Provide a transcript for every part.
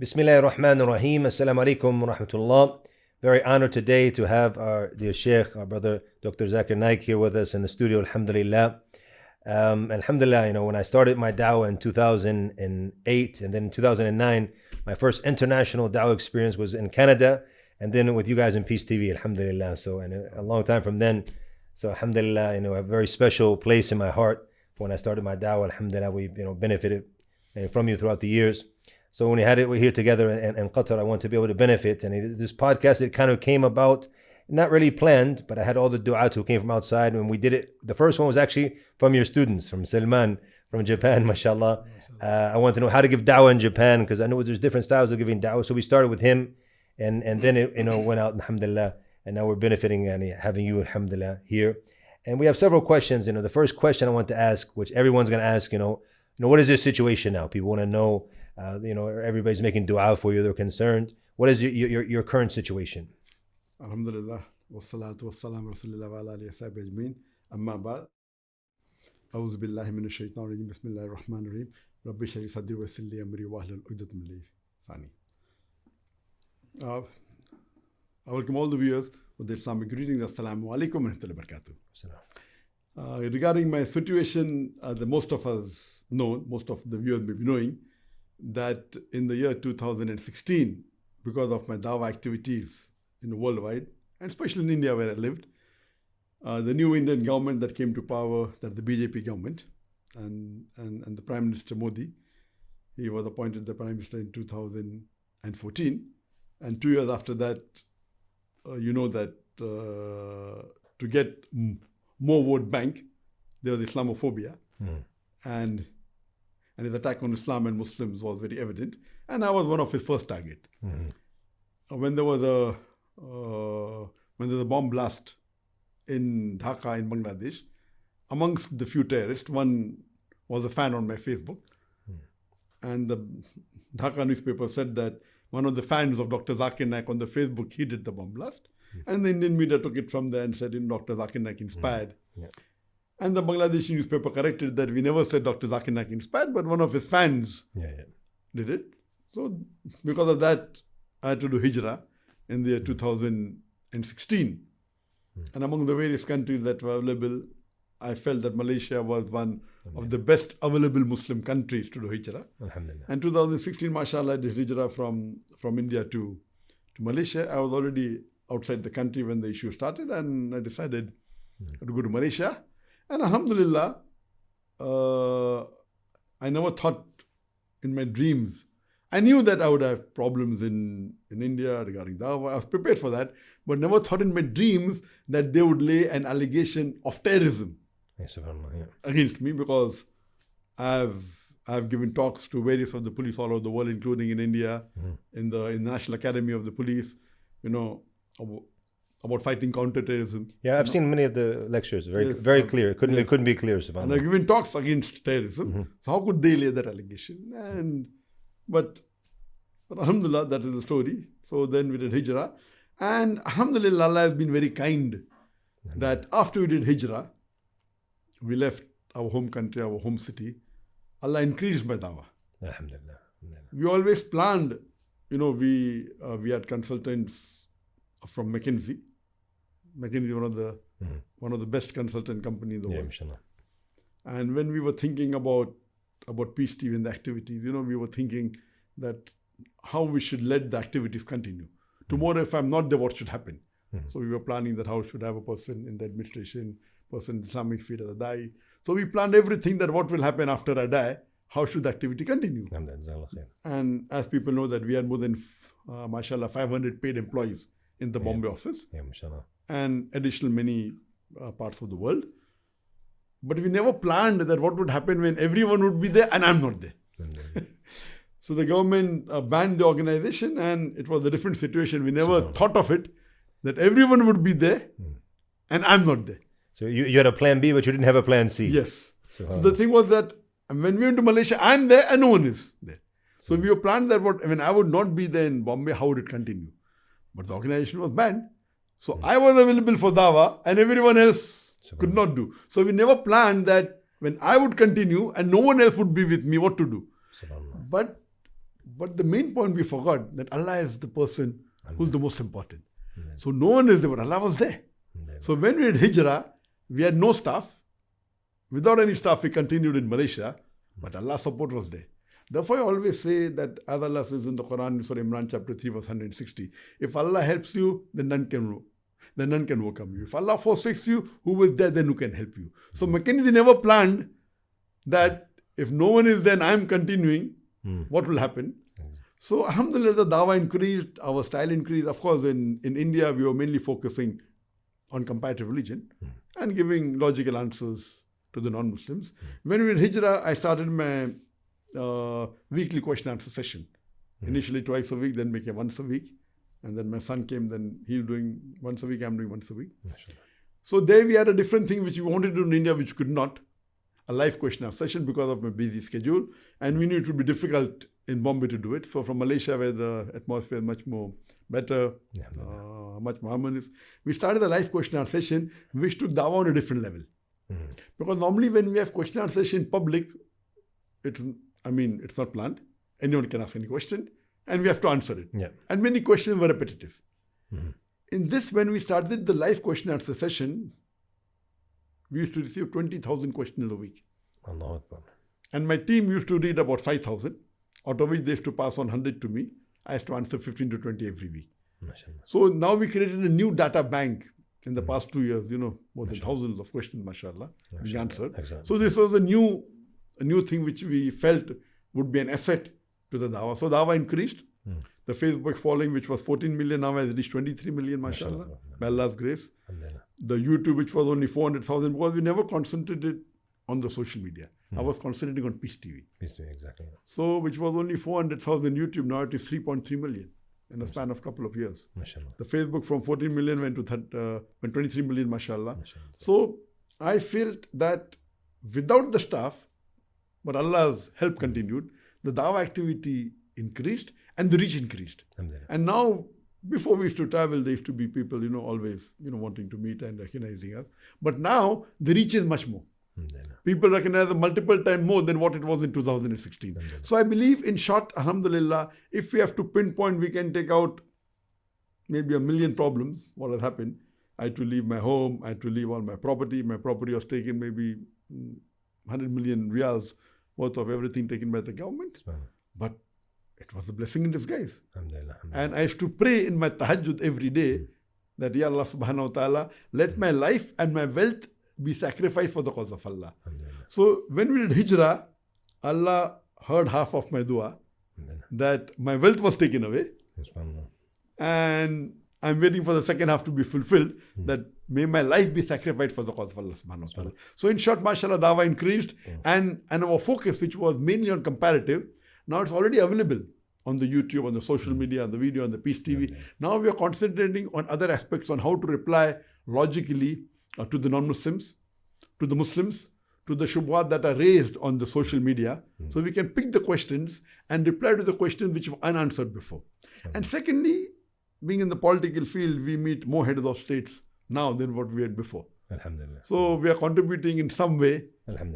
Bismillahir Rahmanir Raheem. Assalamu alaikum wa rahmatullah. Very honored today to have our dear Sheikh, our brother Dr. Zakir Naik here with us in the studio, alhamdulillah. Alhamdulillah, when I started my da'wah in 2008 and then in 2009, my first international da'wah experience was in Canada and then with you guys in Peace TV, alhamdulillah. So, and a long time from then. So, alhamdulillah, a very special place in my heart when I started my da'wah. Alhamdulillah, we've, benefited from you throughout the years. So when we're here together in Qatar, I want to be able to benefit. And this podcast, it kind of came about, not really planned, but I had all the du'at who came from outside. When we did it, the first one was actually from your students, from Salman, from Japan, mashallah. I want to know how to give da'wah in Japan, because I know there's different styles of giving da'wah. So we started with him, and then it went out, alhamdulillah. And now we're benefiting and having you, alhamdulillah, here. And we have several questions. The first question I want to ask, which everyone's going to ask, what is your situation now? People want to know. Everybody's making dua for you. They're concerned. What is your current situation? Alhamdulillah. Wassalatu wassalamu rasulillah wa ala alihi wa sahbihi ajmeen. Amma ba'd. A'udhu billahi minash shaitanir rajim. Bismillahir rahmanir rahim. Rabbi shrah sadri wa yassir li amri wahlul 'uqdatam min lisani. I welcome all the viewers with the Islamic greetings. Assalamu alaikum wa rahmatullahi wa barakatuh. Regarding my situation, most of us know, most of the viewers may be knowing, that in the year 2016, because of my dawah activities worldwide, and especially in India where I lived, the new Indian government that came to power, that the BJP government, and the Prime Minister Modi, he was appointed the Prime Minister in 2014, and 2 years after that, that to get more vote bank, there was Islamophobia, and his attack on Islam and Muslims was very evident. And I was one of his first target. When there was a bomb blast in Dhaka in Bangladesh, amongst the few terrorists, one was a fan on my Facebook. And the Dhaka newspaper said that one of the fans of Dr. Zakir Naik on the Facebook, he did the bomb blast. And the Indian media took it from there and said, Dr. Zakir Naik inspired. And the Bangladeshi newspaper corrected that we never said Dr. Zakir Naik inspired, but one of his fans did it. So because of that, I had to do hijrah in the year 2016. And among the various countries that were available, I felt that Malaysia was one of the best available Muslim countries to do hijrah. And 2016, mashallah, I did hijrah from India to Malaysia. I was already outside the country when the issue started, and I decided to go to Malaysia. And alhamdulillah, I never thought in my dreams. I knew that I would have problems in India regarding dawah. I was prepared for that, but never thought in my dreams that they would lay an allegation of terrorism against me, because I've given talks to various of the police all over the world, including in India, in the National Academy of the Police, about fighting counter-terrorism. Yeah, I've seen many of the lectures. Very clear. It couldn't be clear. And I've given talks against terrorism. So how could they lay that allegation? But alhamdulillah, that is the story. So then we did hijrah. And alhamdulillah, Allah has been very kind that after we did hijrah, we left our home country, our home city. Allah increased my dawah. Alhamdulillah. We always planned, we had consultants from McKinsey. McKinsey is one of the best consultant company in the world. Inshallah. And when we were thinking about Peace TV and the activities, we were thinking that how we should let the activities continue. Tomorrow, if I'm not there, what should happen? So we were planning that how should I have a person in the administration, person in Islamic field as a da'i. So we planned everything that what will happen after I die, how should the activity continue? And as people know that we had more than, mashallah, 500 paid employees in the Bombay office, and additional many parts of the world. But we never planned that what would happen when everyone would be there and I'm not there. So the government banned the organization, and it was a different situation. We never thought of it, that everyone would be there and I'm not there. So you had a plan B, but you didn't have a plan C. Yes. So the thing was that when we went to Malaysia, I'm there and no one is there. So we were planned that when I would not be there in Bombay, how would it continue? But the organization was banned. So I was available for dawah and everyone else could not do. So we never planned that when I would continue and no one else would be with me, what to do. But But the main point we forgot, that Allah is the person who's the most important. So no one is there, but Allah was there. So when we did Hijrah, we had no staff. Without any staff, we continued in Malaysia, but Allah's support was there. Therefore, I always say that, as Allah says in the Qur'an, Surah Imran, chapter 3, verse 160, if Allah helps you, then none can overcome you. If Allah forsakes you, who will there, then who can help you? So McKinsey never planned that if no one is there and I'm continuing, what will happen? So alhamdulillah, the dawah increased, our style increased. Of course, in India, we were mainly focusing on comparative religion and giving logical answers to the non-Muslims. When we did Hijrah, I started my weekly question answer session. Initially twice a week, then became once a week. And then my son came, then he's doing once a week, I'm doing once a week. So there we had a different thing which we wanted to do in India, which could not. A live question answer session because of my busy schedule. And we knew it would be difficult in Bombay to do it. So from Malaysia, where the atmosphere is much more better, much more harmonious, we started the live question answer session, which took dawah on a different level. Because normally when we have question answer session in public, it's not planned. Anyone can ask any question and we have to answer it. And many questions were repetitive. In this, when we started the live question answer session, we used to receive 20,000 questions a week. Allahu Akbar. And my team used to read about 5,000, out of which they used to pass on 100 to me. I used to answer 15 to 20 every week. MashaAllah. So now we created a new data bank in the past 2 years, more than thousands of questions, mashallah, we answered. Exactly. So this was a new thing which we felt would be an asset to the dawah. So dawah increased. The Facebook following, which was 14 million, now has reached 23 million, mashallah, by Allah's grace. The YouTube, which was only 400,000, because we never concentrated on the social media. I was concentrating on Peace TV. Peace TV, exactly. So, which was only 400,000 YouTube, now it is 3.3 million in a span of a couple of years. MashaAllah. The Facebook from 14 million went to 23 million, mashallah. So, I felt that without the staff, but Allah's help continued, the dawah activity increased and the reach increased. And now, before we used to travel, there used to be people, always, wanting to meet and recognizing us. But now, the reach is much more. People recognize us multiple times more than what it was in 2016. So I believe, in short, alhamdulillah, if we have to pinpoint, we can take out maybe 1 million problems. What has happened? I had to leave my home. I had to leave all my property. My property was taken, maybe 100 million riyals worth of everything taken by the government. But it was a blessing in disguise. And I used to pray in my tahajjud every day that, Ya Allah subhanahu wa ta'ala, let my life and my wealth be sacrificed for the cause of Allah. So when we did Hijrah, Allah heard half of my dua, that my wealth was taken away. And I'm waiting for the second half to be fulfilled, that may my life be sacrificed for the cause of Allah subhanahu wa ta'ala. So in short, mashallah, dawah increased, and our focus, which was mainly on comparative, now it's already available on the YouTube, on the social media, on the video, on the Peace TV. Now we are concentrating on other aspects, on how to reply logically to the non-Muslims, to the Muslims, to the shubhat that are raised on the social media. So we can pick the questions and reply to the questions which were unanswered before. And secondly, being in the political field, we meet more heads of states now than what we had before. Alhamdulillah. So we are contributing in some way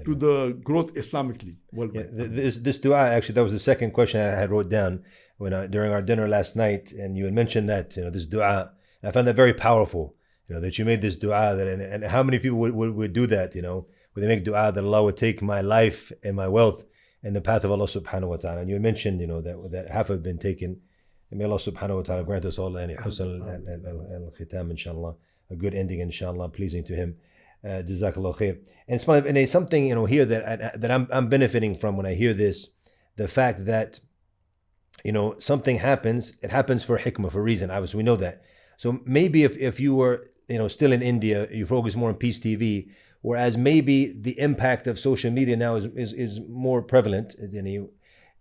to the growth Islamically worldwide. This dua, actually, that was the second question I had wrote down during our dinner last night, and you had mentioned that this dua. I found that very powerful. That you made this dua, and how many people would do that? Would they make dua that Allah would take my life and my wealth in the path of Allah subhanahu wa ta'ala? And you mentioned that half have been taken. And may Allah subhanahu wa ta'ala grant us all husn al-khitam, inshallah, a good ending, inshallah, pleasing to Him. Jazakallah khair. And it's something here that I'm benefiting from when I hear this, the fact that something happens, it happens for hikmah, for a reason. Obviously, we know that. So maybe if you were still in India, you focus more on Peace TV, whereas maybe the impact of social media now is more prevalent.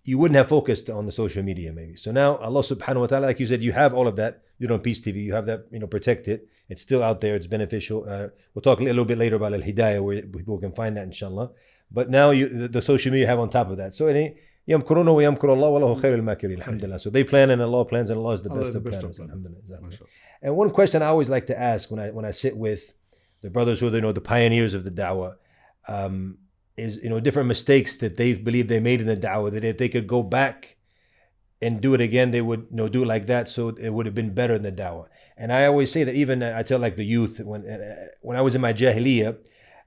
You wouldn't have focused on the social media maybe. So now Allah subhanahu wa ta'ala, like you said, you have all of that. You don't Peace TV, you have that, protect it. It's still out there, it's beneficial. We'll talk a little bit later about Al-Hidayah, where people can find that, inshallah. But now the social media you have on top of that. So yamkuruna wa yamkur Allah wallahu khairul makirin. Alhamdulillah. So they plan and Allah plans, and Allah is the best of planners. Alhamdulillah. And one question I always like to ask when I sit with the brothers who are the pioneers of the da'wah, is different mistakes that they believe they made in the da'wah, that if they could go back and do it again, they would do it like that, so it would have been better than the dawah. And I always say that, even I tell like the youth, when I was in my jahiliyyah,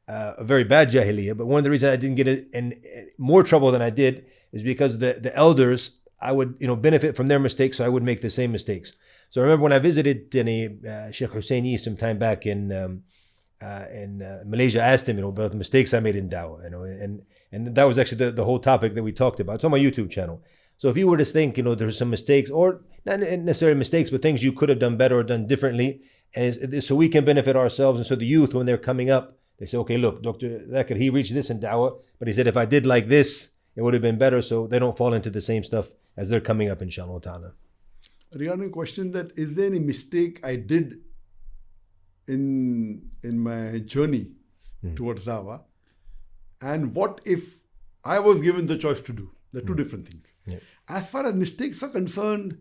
a very bad jahiliyyah, but one of the reasons I didn't get in more trouble than I did is because the elders, I would benefit from their mistakes, so I would make the same mistakes. So I remember when I visited Sheikh Husseini some time back in Malaysia, I asked him about the mistakes I made in dawah, and that was actually the whole topic that we talked about. It's on my YouTube channel. So if you were to think, there's some mistakes, or not necessarily mistakes, but things you could have done better or done differently, and so we can benefit ourselves. And so the youth, when they're coming up, they say, okay, look, Dr. Zakir, he reached this in dawah, but he said, if I did like this, it would have been better, so they don't fall into the same stuff as they're coming up, inshallah ta'ala. Regarding the question that, is there any mistake I did in my journey towards dawah, and what if I was given the choice to do? They're two different things. Yeah. As far as mistakes are concerned,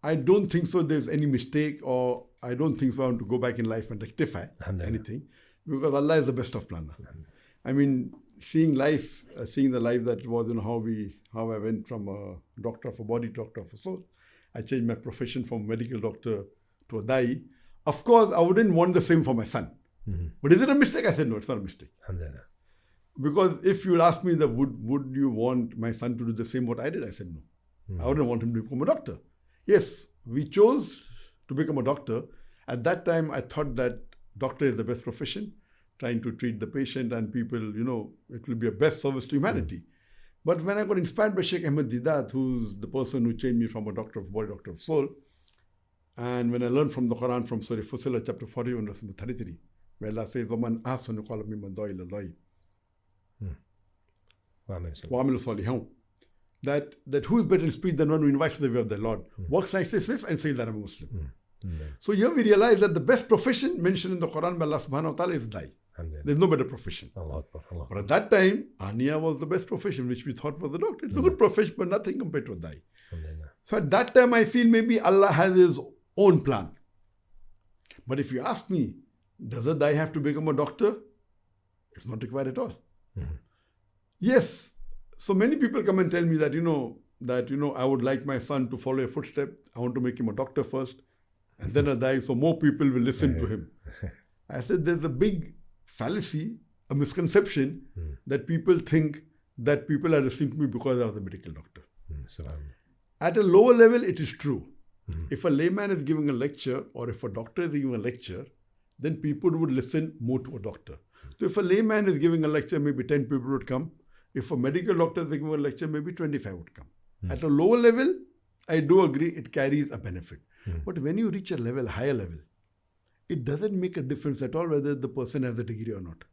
I don't think so there's any mistake, or I don't think so I want to go back in life and rectify anything, because Allah is the best of planners. I mean, seeing the life that it was, how I went from a doctor of a body to doctor of a soul. I changed my profession from medical doctor to a da'i. Of course, I wouldn't want the same for my son. But is it a mistake? I said, no, it's not a mistake. Because if you ask me that would you want my son to do the same what I did? I said no. I wouldn't want him to become a doctor. Yes, we chose to become a doctor. At that time, I thought that doctor is the best profession, trying to treat the patient and people, it will be a best service to humanity. But when I got inspired by Shaikh Ahmad Didat, who's the person who changed me from a doctor of body, doctor of soul, and when I learned from the Qur'an, from Surah Fussilat, chapter 41, verse 33, where Allah says, وَمَنْ أَحْسَنُ قَوْلًا مِمَّنْ دَعَا إِلَى اللَّهِ وَعَمِلَ صَالِحًا, that who is better in speech than one who invites to the way of the Lord, works like this and says that I'm a Muslim. So here we realize that the best profession mentioned in the Quran by Allah subhanahu wa ta'ala is da'i. There's no better profession. Allah Akbar, Allah Akbar. But at that time, Ania was the best profession, which we thought was the doctor. It's a good profession, but nothing compared to a da'i. So at that time, I feel maybe Allah has His own plan. But if you ask me, does a da'i have to become a doctor? It's not required at all. Yes. So many people come and tell me that, I would like my son to follow a footstep. I want to make him a doctor first, and then a da'i, so more people will listen to him. I said, there's a big fallacy, a misconception, that people think that people are listening to me because I was a medical doctor. At a lower level, it is true. If a layman is giving a lecture, or if a doctor is giving a lecture, then people would listen more to a doctor. So if a layman is giving a lecture, maybe 10 people would come. If a medical doctor is giving a lecture, maybe 25 would come. At a lower level, I do agree it carries a benefit. But when you reach a higher level, it doesn't make a difference at all whether the person has a degree or not,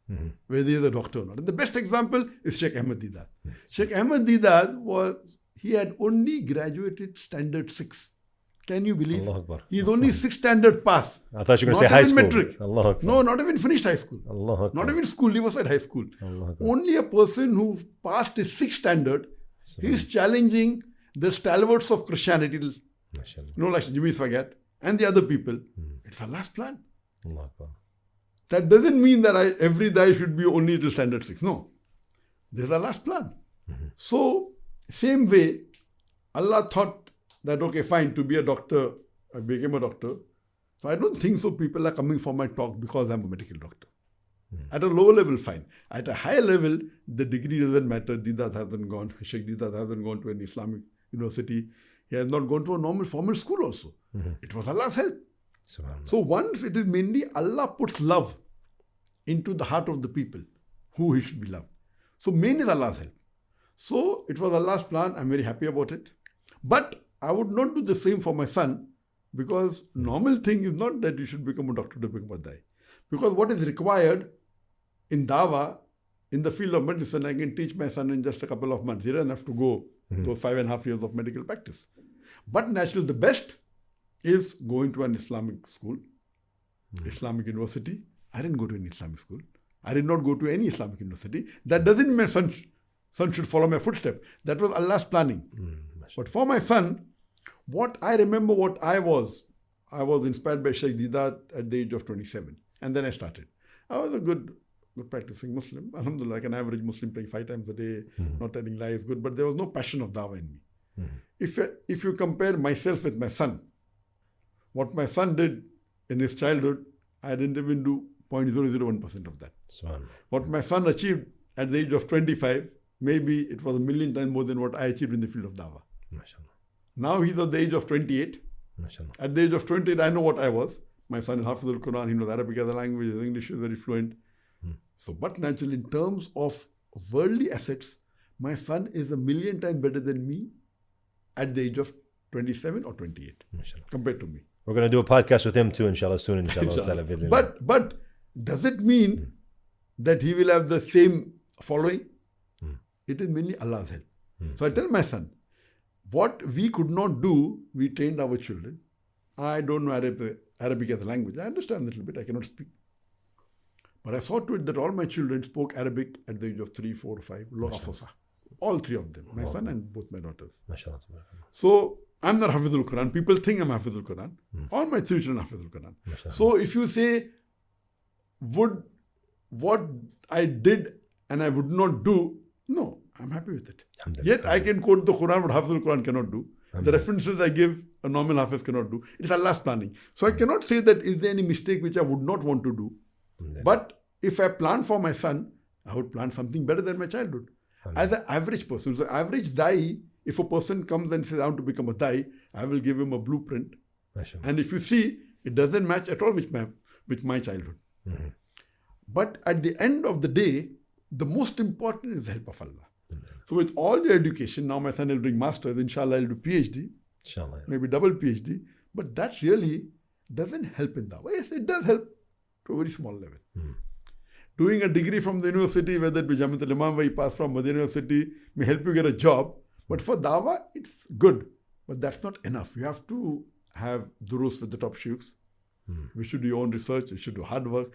whether he is a doctor or not. And the best example is Shaikh Ahmad Didat. Shaikh Ahmad Didat he had only graduated standard 6. Can you believe? He's only 6 standard pass. I thought you were going to say high school. Metric. No, not even finished high school. Not even school, Riverside High School. Only a person who passed his 6th standard, he is challenging the stalwarts of Christianity, like Jimmy Swagat and the other people. It's Allah's plan. That doesn't mean that every da'i should be only till standard 6. No. There's Allah's plan. So, same way, Allah thought that, okay, fine, to be a doctor, I became a doctor. So I don't think so people are coming for my talk because I'm a medical doctor. At a lower level, fine. At a higher level, the degree doesn't matter. Didat hasn't gone. Sheikh Didat hasn't gone to an Islamic university. He has not gone to a normal formal school also. It was Allah's help. So once it is mainly Allah puts love into the heart of the people who he should be loved. So main is Allah's help. So it was Allah's plan. I'm very happy about it. But I would not do the same for my son, because normal thing is not that you should become a doctor to become a da'i. Because what is required in dawah, in the field of medicine, I can teach my son in just a couple of months. He doesn't have to go those 5.5 years of medical practice. But naturally, the best is going to an Islamic school, Islamic university. I didn't go to any Islamic school. I did not go to any Islamic university. That doesn't mean my son should follow my footsteps. That was Allah's planning. But for my son, what I remember, I was inspired by Shaikh Didat at the age of 27. And then I started. I was a good practicing Muslim. Alhamdulillah, like an average Muslim, praying 5 times a day, not telling lies, good. But there was no passion of dawah in me. If you compare myself with my son, what my son did in his childhood, I didn't even do 0.001% of that. What my son achieved at the age of 25, maybe it was 1,000,000 times more than what I achieved in the field of dawah. Now he's at the age of 28. At the age of 28, I know what I was. My son is Hafizul Qur'an, he knows Arabic as a language, his English is very fluent. So, but naturally, in terms of worldly assets, my son is 1,000,000 times better than me at the age of 27 or 28 compared to me. We're going to do a podcast with him too, inshallah, soon, inshallah. But does it mean that he will have the same following? It is mainly Allah's help. So I tell my son, what we could not do, we trained our children. I don't know Arabic as a language. I understand a little bit. I cannot speak. But I saw to it that all my children spoke Arabic at the age of 3, 4, 5. All three of them. My son and both my daughters. So I'm not Hafizul Quran. People think I'm Hafizul Quran. All my three children are Hafizul Quran. So if you say, what I did and I would not do, no, I'm happy with it. Yet I can quote the Quran, what Hafizul Quran cannot do. The references I give, a normal Hafiz cannot do. It's Allah's planning. So I cannot say that is there any mistake which I would not want to do. But if I plan for my son, I would plan something better than my childhood. As an average person, so average da'i, if a person comes and says, I want to become a da'i, I will give him a blueprint. And if you see, it doesn't match at all with my childhood. But at the end of the day, the most important is the help of Allah. So with all your education, now my son will doing masters, inshallah he'll do PhD, maybe double PhD, but that really doesn't help in dawah. Yes, it does help to a very small level. Doing a degree from the university, whether it be Jamiat al-Imam where you pass from Madinah University, may help you get a job. But for dawah, it's good. But that's not enough. You have to have durus with the top sheikhs. You should do your own research. You should do hard work.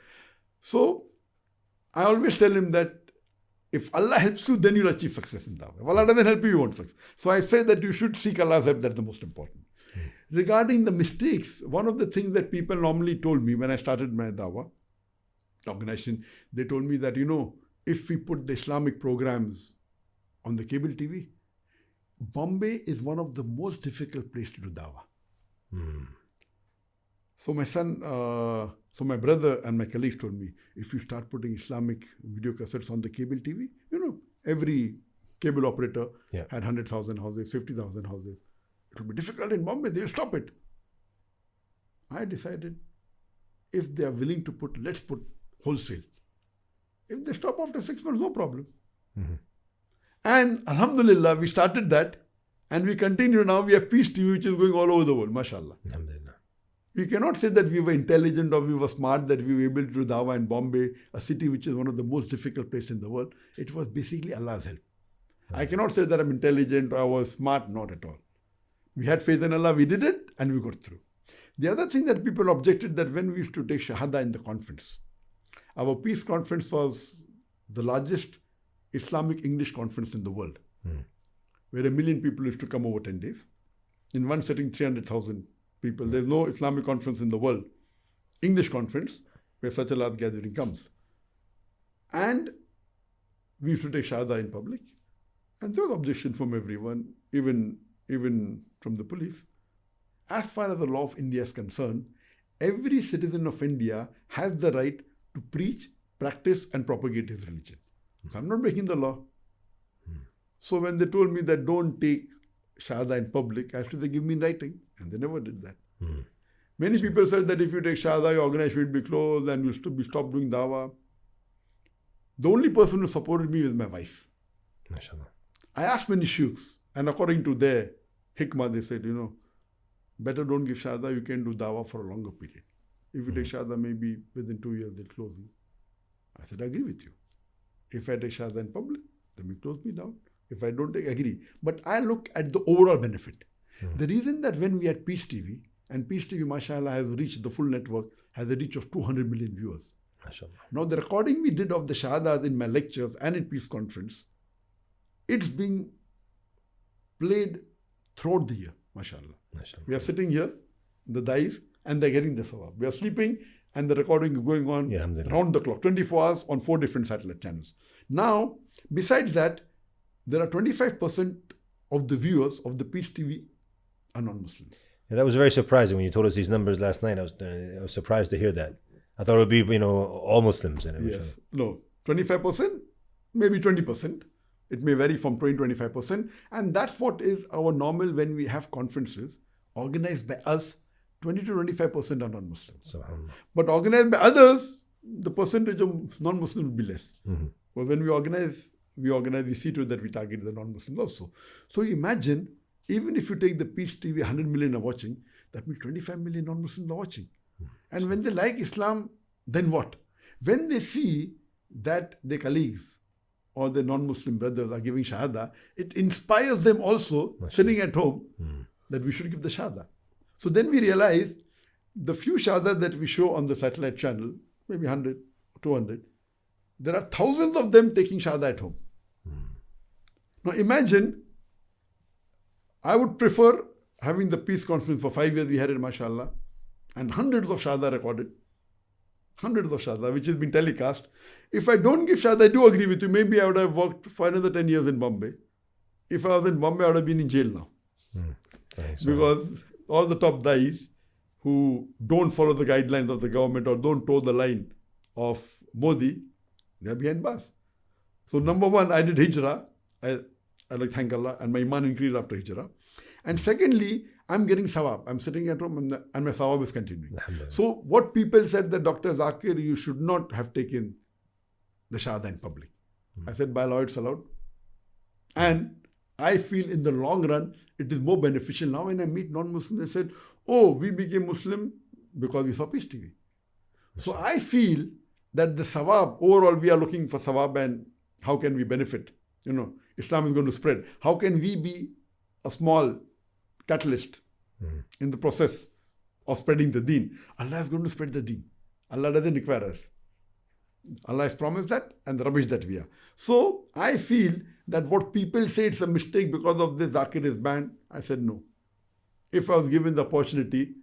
So I always tell him that if Allah helps you, then you'll achieve success in dawah. If Allah doesn't help you, you won't succeed. So I say that you should seek Allah's help. That's the most important. Regarding the mistakes, one of the things that people normally told me when I started my dawah organization, they told me that, if we put the Islamic programs on the cable TV, Bombay is one of the most difficult places to do dawah. So my brother and my colleagues told me, if you start putting Islamic video cassettes on the cable TV, every cable operator had 100,000 houses, 50,000 houses. It will be difficult in Bombay, they'll stop it. I decided, if they are willing to put, let's put wholesale. If they stop after 6 months, no problem. And Alhamdulillah, we started that and we continue now. We have Peace TV, which is going all over the world, mashallah. We cannot say that we were intelligent or we were smart, that we were able to do dawah in Bombay, a city which is one of the most difficult places in the world. It was basically Allah's help. I cannot say that I'm intelligent or I was smart, not at all. We had faith in Allah, we did it and we got through. The other thing that people objected, that when we used to take Shahada in the conference, our peace conference was the largest Islamic English conference in the world, where 1 million people used to come over 10 days. In one setting, 300,000 people. There's no Islamic conference in the world, English conference, where such a large gathering comes. And we used to take Shahada in public. And there was objection from everyone, even from the police. As far as the law of India is concerned, every citizen of India has the right to preach, practice and propagate his religion. So I'm not breaking the law. So when they told me that don't take Shahada in public, I asked if they give me in writing, and they never did that. Many people said that if you take Shahada, your organization will be closed and you'll be stopped doing dawah. The only person who supported me was my wife. MashaAllah. I asked many sheikhs, and according to their hikmah, they said, better don't give Shahada, you can do dawah for a longer period. If you take Shahada, maybe within 2 years they'll close you. I said, I agree with you. If I take Shahada in public, then they close me down. If I don't take, agree. But I look at the overall benefit. The reason that when we had Peace TV, and Peace TV, mashallah, has reached the full network, has a reach of 200 million viewers. MashaAllah. Now the recording we did of the Shahadas in my lectures and in Peace Conference, it's being played throughout the year, mashallah. We are sitting here, the dais, and they're getting the sawab. We are sleeping and the recording is going on round the clock, 24 hours on 4 different satellite channels. Now, besides that, there are 25% of the viewers of the Peace TV are non-Muslims. Yeah, that was very surprising when you told us these numbers last night. I was surprised to hear that. I thought it would be, all Muslims in it. Yes. No, 25%, maybe 20%. It may vary from 20-25%. And that's what is our normal when we have conferences organized by us. 20 to 25% are non-Muslims. But organized by others, the percentage of non-Muslims will be less. Mm-hmm. But when we organize, we see to it that we target the non-Muslims also. So imagine, even if you take the Peace TV, 100 million are watching, that means 25 million non-Muslims are watching. Mm-hmm. And when they like Islam, then what? When they see that their colleagues or their non-Muslim brothers are giving Shahada, it inspires them also, sitting at home, that we should give the Shahada. So then we realize the few Shahada that we show on the satellite channel, maybe 100, 200, there are thousands of them taking Shahada at home. Now imagine, I would prefer having the peace conference for 5 years we had it, mashallah, and hundreds of Shahada recorded. Hundreds of Shahada, which has been telecast. If I don't give Shahada, I do agree with you, maybe I would have worked for another 10 years in Bombay. If I was in Bombay, I would have been in jail now. Because all the top dais who don't follow the guidelines of the government or don't toe the line of Modi, they're behind bars. So number one, I did Hijrah. I like thank Allah, and my iman increased after Hijrah. And secondly, I'm getting sawab. I'm sitting at home and my sawab is continuing. So what people said that Dr. Zakir, you should not have taken the Shahada in public. I said, by law, it's allowed. And I feel in the long run, it is more beneficial. Now when I meet non-Muslims, they said, oh, we became Muslim because we saw Peace TV. So I feel that the sawab, overall we are looking for sawab and how can we benefit? Islam is going to spread. How can we be a small catalyst in the process of spreading the deen? Allah is going to spread the deen. Allah doesn't require us. Allah has promised that, and the rubbish that we are. So I feel that what people say it's a mistake because of this Zakir is banned, I said no. If I was given the opportunity,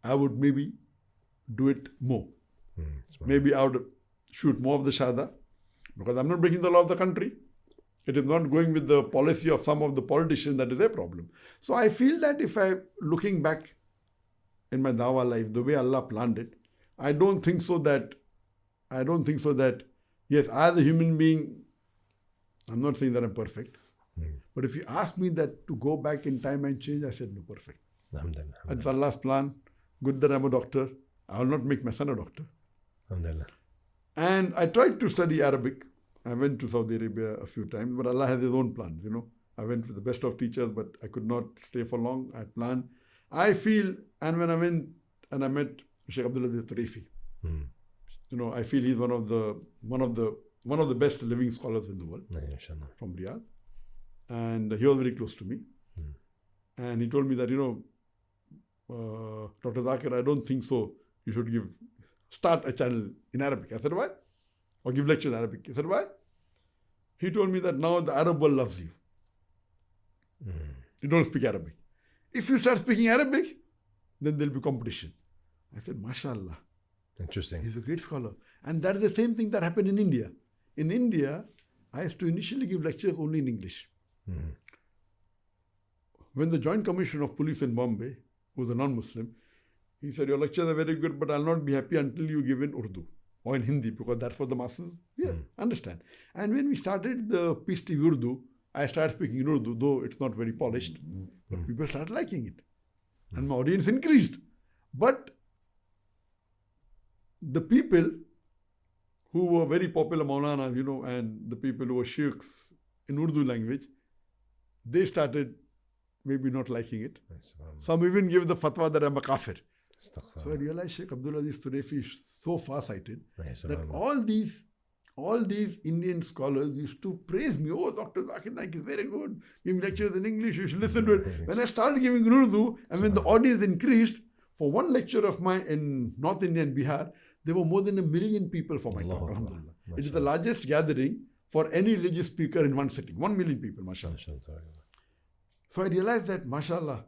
I would maybe do it more. Maybe I would shoot more of the Shahada, because I'm not breaking the law of the country. It is not going with the policy of some of the politicians, that is their problem. So I feel that if I, looking back in my dawah life, the way Allah planned it, I don't think so that, yes, as a human being, I'm not saying that I'm perfect. But if you ask me that to go back in time and change, I said no, perfect. It's Allah's plan. Good that I'm a doctor. I will not make my son a doctor. And I tried to study Arabic. I went to Saudi Arabia a few times, but Allah has His own plans, I went with the best of teachers, but I could not stay for long. I had planned. I feel, and when I went and I met Shaikh Abdur Tarifi, I feel he's one of the best living scholars in the world from Riyadh. And he was very close to me. And he told me that, Dr. Zakir, I don't think so. You should start a channel in Arabic. I said, why? Or give lectures in Arabic. He said, why? He told me that now the Arab world loves you. You don't speak Arabic. If you start speaking Arabic, then there'll be competition. I said, mashallah. Interesting. He's a great scholar. And that is the same thing that happened in India. In India, I used to initially give lectures only in English. When the Joint Commissioner of Police in Bombay, who was a non-Muslim, he said, your lectures are very good, but I'll not be happy until you give in Urdu or in Hindi, because that's for the masses. Yeah, understand. And when we started the Peace TV Urdu, I started speaking in Urdu, though it's not very polished, but people started liking it. And my audience increased. But the people who were very popular Maulanas, and the people who were sheikhs in Urdu language, they started maybe not liking it. Some even gave the fatwa that I'm a kafir. So I realized Shaikh Abdul Tarifi is so far-sighted that all these Indian scholars used to praise me. Oh, Dr. Zakir Naik is very good. Giving lectures in English, you should listen to it. When I started giving Urdu, and when the audience increased, for one lecture of mine in North India and Bihar, there were more than 1 million people for my talk. Alhamdulillah. It is the largest gathering for any religious speaker in one sitting. 1 million people, mashallah. So I realized that, mashallah,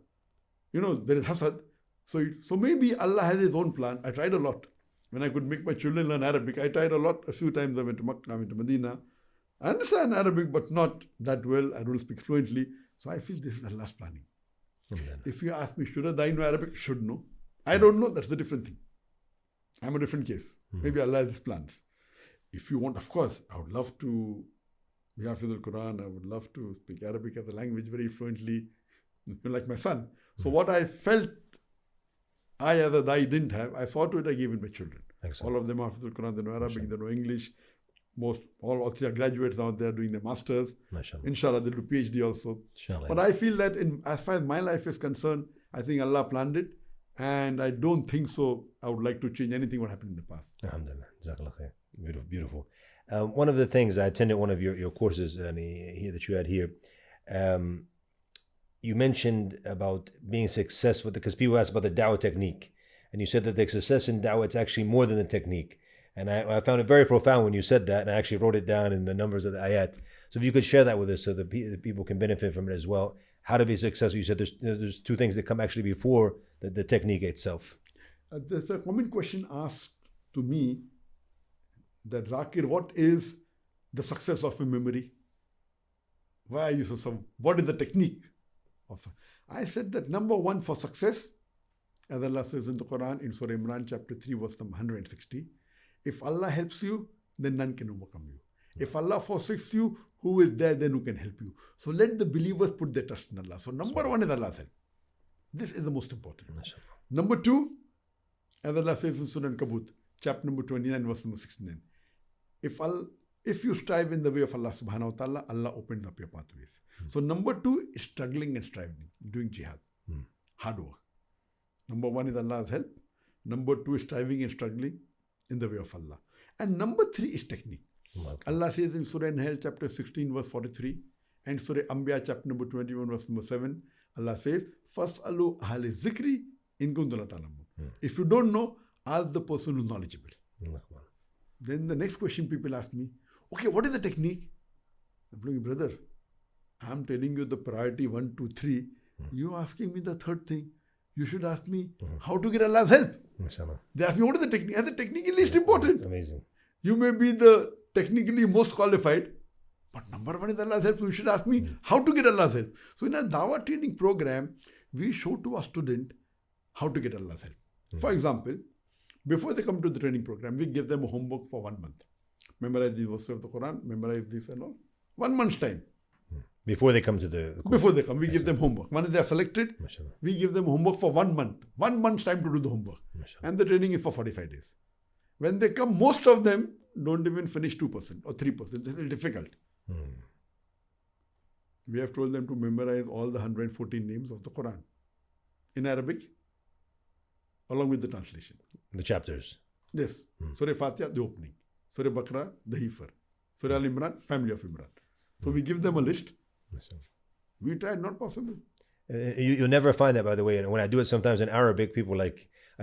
there is hasad. So maybe Allah has His own plan. I tried a lot. When I could make my children learn Arabic, I tried a lot. A few times I went to Makkah, I went to Medina. I understand Arabic, but not that well. I don't speak fluently. So I feel this is Allah's planning. Alhamdulillah. If you ask me, should I know Arabic? Should know. I don't know, that's a different thing. I'm a different case. Maybe Allah has his plans. If you want, of course, I would love to be Hafiz al-Qur'an. I would love to speak Arabic as a language very fluently, like my son. So what I felt I as a Dai didn't have, I saw to it, I gave it my children. Excellent. All of them are Hafiz al-Quran, they know Arabic, they know English. All three are graduates now, they are doing their masters. MashaAllah. Inshallah, they'll do PhD also. Inshallah. But I feel that as far as my life is concerned, I think Allah planned it. And I don't think so. I would like to change anything what happened in the past. Alhamdulillah. Jazakallah khair. Beautiful. Beautiful. One of the things, I attended one of your courses here that you had here. You mentioned about being successful, because people ask about the da'wah technique. And you said that the success in da'wah, it's actually more than the technique. And I found it very profound when you said that, and I actually wrote it down in the numbers of the ayat. So if you could share that with us so that the people can benefit from it as well. How to be successful. You said there's two things that come actually before the technique itself. There's a common question asked to me that, Zakir, what is the success of a memory? Why are you so what is the technique of success? I said that number one for success, as Allah says in the Qur'an, in Surah Imran chapter 3 verse number 160, if Allah helps you, then none can overcome you. If Allah forsakes you, who is there then who can help you? So let the believers put their trust in Allah. So number one is Allah's help. This is the most important. Number two, as Allah says in Surah Al-Kabut, chapter number 29, verse number 69, if you strive in the way of Allah subhanahu wa ta'ala, Allah opens up your pathways. So number two is struggling and striving, doing jihad, hard work. Number one is Allah's help. Number two is striving and struggling in the way of Allah. And number three is technique. Allah says in Surah An-Nahl chapter 16 verse 43 and Surah Anbiya chapter number 21 verse number 7, Allah says, Fas'alu ahli zikri in kuntum la ta'lamun. If you don't know, ask the person who's knowledgeable. Then the next question people ask me, okay, what is the technique? I'm saying, brother, I'm telling you the priority 1, 2, 3. You asking me the third thing. You should ask me how to get Allah's help. They ask me, what is the technique? And the technique is least important. Amazing. You may be the technically most qualified, but number one is Allah's help. So you should ask me how to get Allah's help. So in a Dawah training program, we show to our student how to get Allah's help. For example, before they come to the training program, we give them a homework for 1 month. Memorize the verses of the Quran, memorize this and all. 1 month's time. Before they come to the course. Before they come, we give them homework. Once they are selected, we give them homework for 1 month. 1 month's time to do the homework. And the training is for 45 days. When they come, most of them don't even finish 2% or 3%. This is difficult. We have told them to memorize all the 114 names of the Quran in Arabic, along with the translation. The chapters. Yes. Surah Fatiha, the opening. Surah Baqarah, the heifer. Surah Al-Imran, family of Imran. So we give them a list. We tried, not possible. You'll never find that, by the way. And when I do it sometimes in Arabic, people I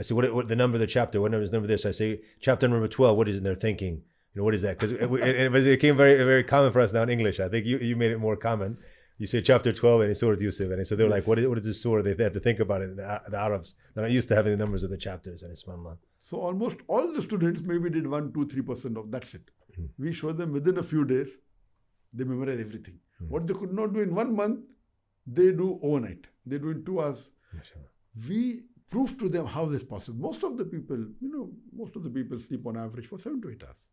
say, what the number of the chapter? What number is number this? I say, chapter number 12. What is it? And they're thinking, what is that? Because it became very, very common for us now in English. I think you made it more common. You say chapter 12 and it's Surah Yusuf. And so they're like, what is this surah? They have to think about it. The Arabs, they're not used to having the numbers of the chapters. And it's subhanAllah. So almost all the students maybe did 1, 2, 3% of that's it. We show them within a few days, they memorize everything. What they could not do in 1 month, they do overnight. They do in 2 hours. We prove to them how this is possible. Most of the people sleep on average for 7 to 8 hours.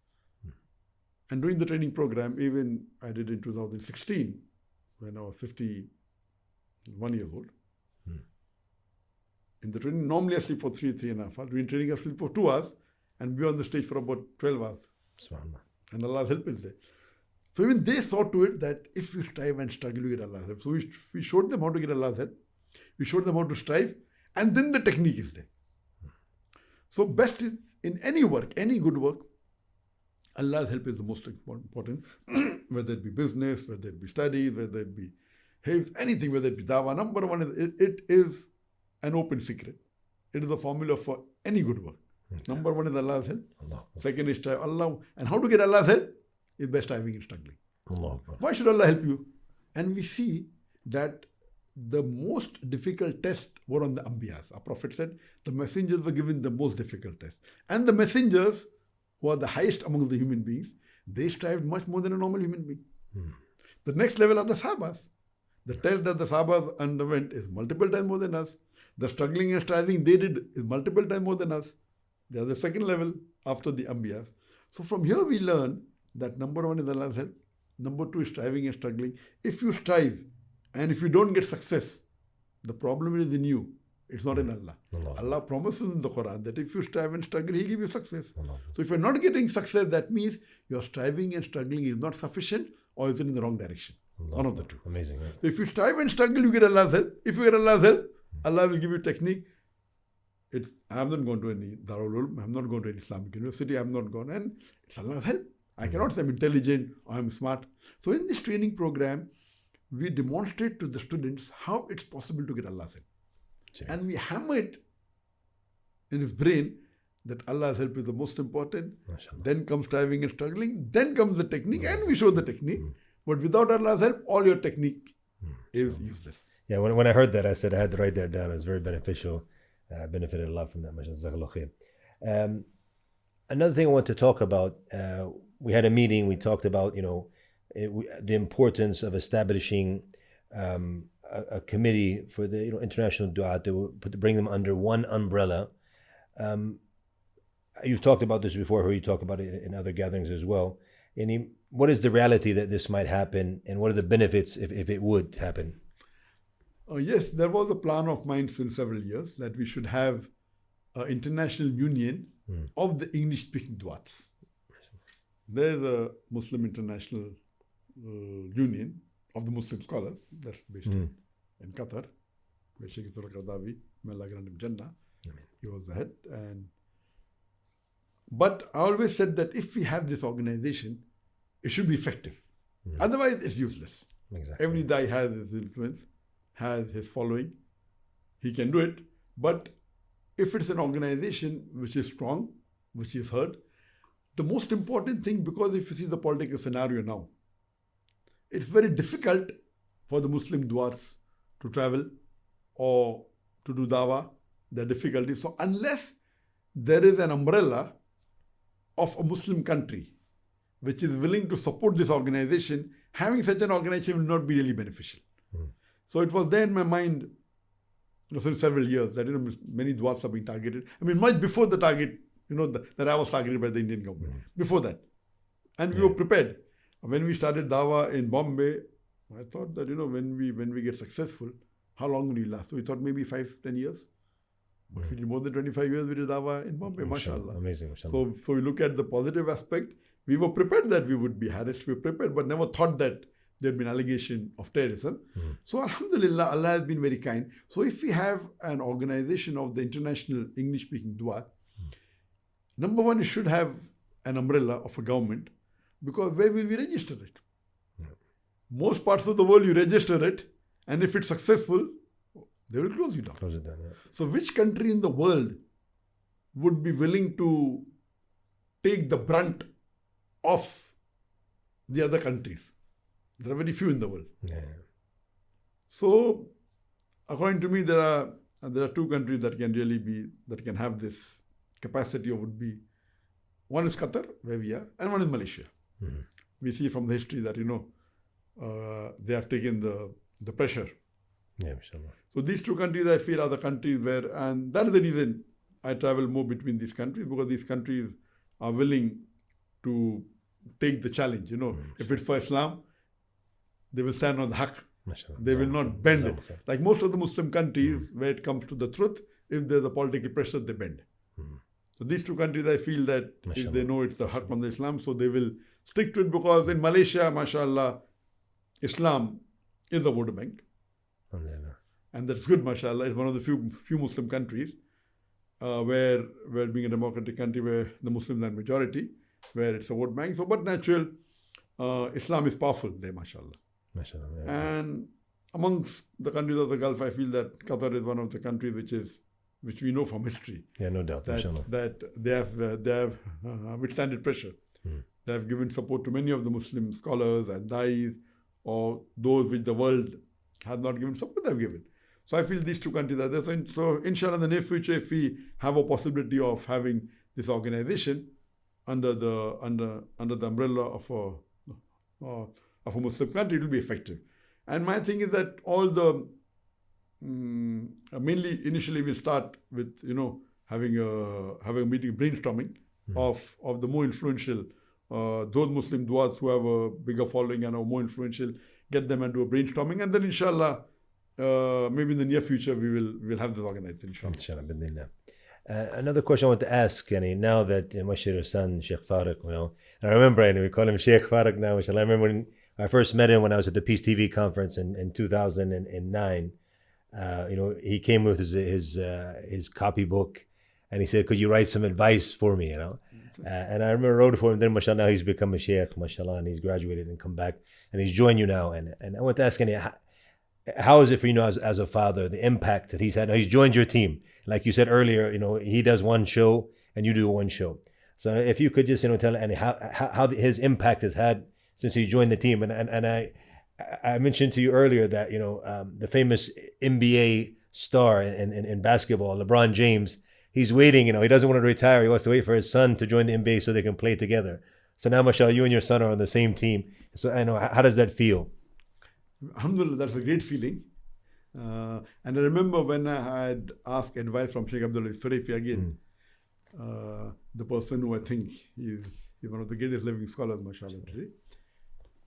And during the training program, even I did in 2016, when I was 51 years old. In the training, normally I sleep for 3.5 hours. During training, I sleep for 2 hours and be on the stage for about 12 hours. And Allah's help is there. So even they saw to it that if you strive and struggle, you get Allah's help. So we showed them how to get Allah's help. We showed them how to strive. And then the technique is there. So best is in any work, any good work, Allah's help is the most important. Whether it be business, whether it be studies, whether it be anything, whether it be dawah. Number one, it is an open secret. It is a formula for any good work. Number one is Allah's help. Second is strive. Allah. And how to get Allah's help? Is by striving and struggling. Why should Allah help you? And we see that the most difficult tests were on the Anbiyas. Our Prophet said the messengers were given the most difficult test. And the messengers, who are the highest among the human beings, they strived much more than a normal human being. The next level are the Sahabas. The test that the Sahabas underwent is multiple times more than us. The struggling and striving they did is multiple times more than us. They are the second level after the Ambiyas. So from here we learn that number one is Allah's help. Number two is striving and struggling. If you strive and if you don't get success, the problem is in you. It's not in Allah. Allah promises in the Qur'an that if you strive and struggle, He'll give you success. So if you're not getting success, that means your striving and struggling is not sufficient or is it in the wrong direction. One of the two. Amazing. Right? So if you strive and struggle, you get Allah's help. If you get Allah's help, Allah will give you technique. I have not gone to any Darul Ulum. I have not gone to any Islamic university. I have not gone. And it's Allah's help. I cannot say I'm intelligent or I'm smart. So in this training program, we demonstrate to the students how it's possible to get Allah's help. And we hammer it in his brain that Allah's help is the most important. MashaAllah. Then comes striving and struggling. Then comes the technique. And we show the technique. But without Allah's help, all your technique is useless. Yeah, when I heard that, I said I had to write that down. It was very beneficial. I benefited a lot from that. MashaAllah. Another thing I want to talk about, we had a meeting, we talked about, the importance of establishing a committee for the international du'at to bring them under one umbrella. You've talked about this before, or you talk about it in other gatherings as well. What is the reality that this might happen, and what are the benefits if it would happen? Yes, there was a plan of mine since several years that we should have an international union of the English-speaking du'ats. There's a Muslim International Union of the Muslim scholars that's based in Qatar, where Shaikh McCarthy, may Allah grant him Jannah, he was the head. But I always said that if we have this organization, it should be effective. Otherwise, it's useless. Exactly. Every guy has his influence, has his following. He can do it. But if it's an organization which is strong, which is heard, the most important thing, because if you see the political scenario now, it's very difficult for the Muslim du'ats to travel or to do dawah. There are difficulties. So unless there is an umbrella of a Muslim country which is willing to support this organization, having such an organization will not be really beneficial. So it was there in my mind since several years that many du'ats are being targeted. I mean, much before the target, that I was targeted by the Indian government. Before that. And we were prepared. When we started dawah in Bombay, I thought that, when we get successful, how long will we last? So we thought maybe 5-10 years. But we did more than 25 years we did dawah in Bombay, mashallah. Amazing, mashallah. So we look at the positive aspect. We were prepared that we would be harassed. We were prepared, but never thought that there'd be an allegation of terrorism. So alhamdulillah, Allah has been very kind. So if we have an organization of the international English-speaking du'at, number one, it should have an umbrella of a government, because where will we register it? Most parts of the world, you register it, and if it's successful, they will close you down. Close it down, yeah. So which country in the world would be willing to take the brunt of the other countries? There are very few in the world. Yeah. So, according to me, there are two countries that can have this capacity, or would be, one is Qatar, where we are, and one is Malaysia. We see from the history that, they have taken the pressure. Yeah, mashallah. So these two countries, I feel, are the countries where, and that is the reason I travel more between these countries, because these countries are willing to take the challenge. If it's for Islam, they will stand on the haqq. They will not bend it. Like most of the Muslim countries, where it comes to the truth, if there's a political pressure, they bend. So these two countries, I feel that if they know it's the haqq on the Islam, so they will stick to it, because in Malaysia, mashallah, Islam is the vote bank. And that's good, mashallah. It's one of the few Muslim countries where being a democratic country where the Muslims are majority, where it's a vote bank. So, but natural, Islam is powerful there, mashallah. Yeah. And amongst the countries of the Gulf, I feel that Qatar is one of the countries which we know from history. Yeah, no doubt. That they have withstanded pressure. They have given support to many of the Muslim scholars and dais, or those which the world has not given support, they have given. So I feel these two countries are there. So inshallah, in the near future, if we have a possibility of having this organization under the umbrella of a Muslim country, it will be effective. And my thing is that all the, mainly initially we start with, having a meeting, brainstorming of the more influential, those Muslim duas who have a bigger following and are more influential, get them and do a brainstorming. And then inshallah, maybe in the near future, we'll have this organized, inshallah. Another question I want to ask, now that Mashir's son, Sheikh Faraq, and I remember, we call him Sheikh Faraq now, mashallah. I remember when I first met him when I was at the Peace TV conference in 2009. He came with his copybook, and he said, "Could you write some advice for me?" And I remember I wrote it for him. Then, mashallah, now he's become a sheikh, mashallah, and he's graduated and come back, and he's joined you now. And I want to ask, how is it for you now as a father, the impact that he's had? Now he's joined your team. Like you said earlier, he does one show and you do one show. So if you could just, tell how his impact has had since he joined the team. And I mentioned to you earlier that, the famous NBA star in basketball, LeBron James, he's waiting, he doesn't want to retire. He wants to wait for his son to join the NBA so they can play together. So now, mashallah, you and your son are on the same team. So how does that feel? Alhamdulillah, that's a great feeling. And I remember when I had asked advice from Sheikh Abdul Sarifi again, the person who I think is one of the greatest living scholars, mashallah, today.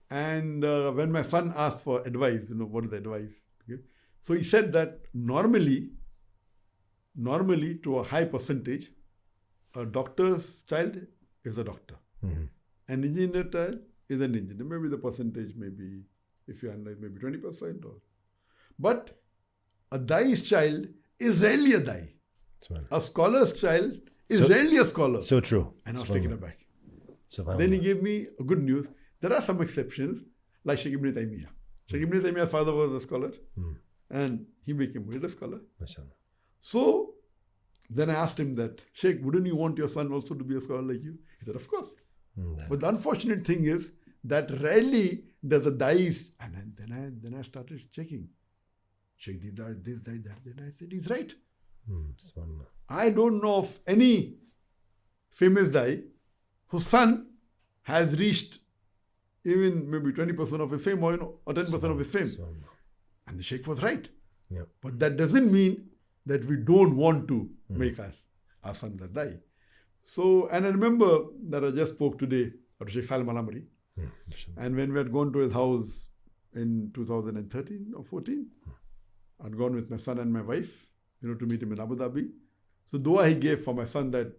And when my son asked for advice, what is the advice? Okay? So he said that normally to a high percentage, a doctor's child is a doctor. An engineer child is an engineer. Maybe the percentage maybe, if you analyze, maybe 20%. But a dai's child is rarely a dai. A scholar's child is rarely a scholar. So true. And I was taken aback. Then he gave me a good news. There are some exceptions, like Shaikh Taymiyyah. Shaikh Taymiyyah's father was a scholar, and he became a scholar. So then I asked him that, Sheikh, wouldn't you want your son also to be a scholar like you? He said, of course. But the unfortunate thing is that rarely does the dais, and then I started checking. Sheikh this, that, then I said, he's right. I don't know of any famous dai whose son has reached even maybe 20% of his fame or 10% of his fame. And the Sheikh was right. Yeah. But that doesn't mean that we don't want to make our son that dai. So, and I remember that I just spoke today to Sheikh Salim Al-Amri. And when we had gone to his house in 2013 or 14, I'd gone with my son and my wife, to meet him in Abu Dhabi. So dua he gave for my son that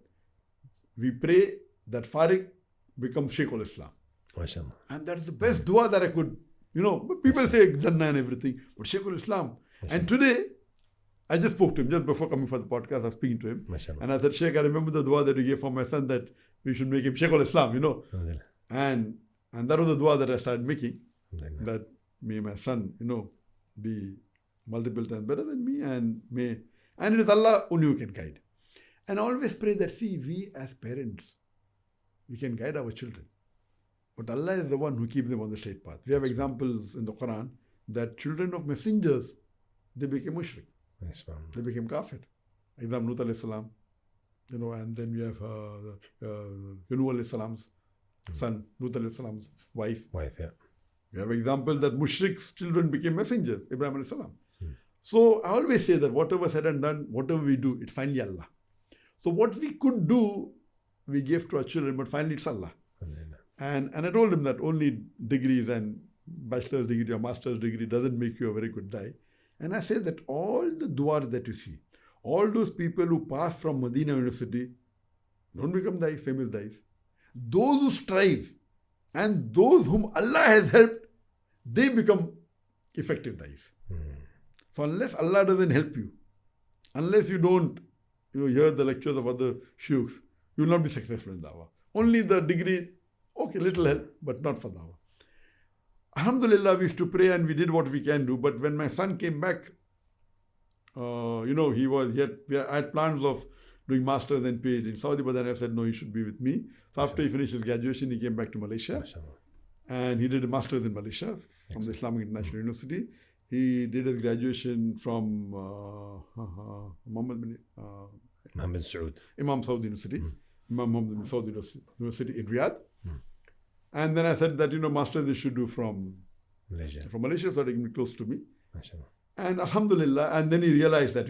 we pray that Faraq becomes Shaykh al-Islam. And that's the best dua that I could, people say Jannah and everything, but Shaykh al-Islam. And today, I just spoke to him, just before coming for the podcast, I was speaking to him. And I said, Sheikh, I remember the dua that you gave for my son that we should make him Shaykh al-Islam, And that was the dua that I started making, that may my son, be multiple times better than me, and it is Allah only who can guide. And I always pray that, we as parents, we can guide our children. But Allah is the one who keeps them on the straight path. We have examples in the Qur'an that children of messengers, they became mushrik. They became kafir. Example, Nuh alayhi salam, and then we have Nuh alayhi salam's son, Nuh alayhi salam's wife. Yeah. We have example that mushrik's children became messengers, Ibrahim alayhi salam. So I always say that whatever said and done, whatever we do, it's finally Allah. So what we could do, we gave to our children, but finally it's Allah. And I told him that only degrees and bachelor's degree or master's degree doesn't make you a very good dai. And I say that all the du'as that you see, all those people who pass from Medina University don't become dais, famous dais. Those who strive and those whom Allah has helped, they become effective dais. So unless Allah doesn't help you, unless you don't hear the lectures of other shuyukhs, you will not be successful in dawah. Only the degree, okay, little help, but not for dawah. Alhamdulillah, we used to pray and we did what we can do. But when my son came back, I had plans of doing masters and PhD in Saudi, but then I said, no, he should be with me. So after he finished his graduation, he came back to Malaysia. And he did a master's in Malaysia from the Islamic International University. He did his graduation from Imam Saud University, Imam Muhammad bin Saud University in Riyadh. And then I said that, masters they should do from Malaysia. From Malaysia, started getting close to me. MashaAllah. And alhamdulillah, and then he realized that,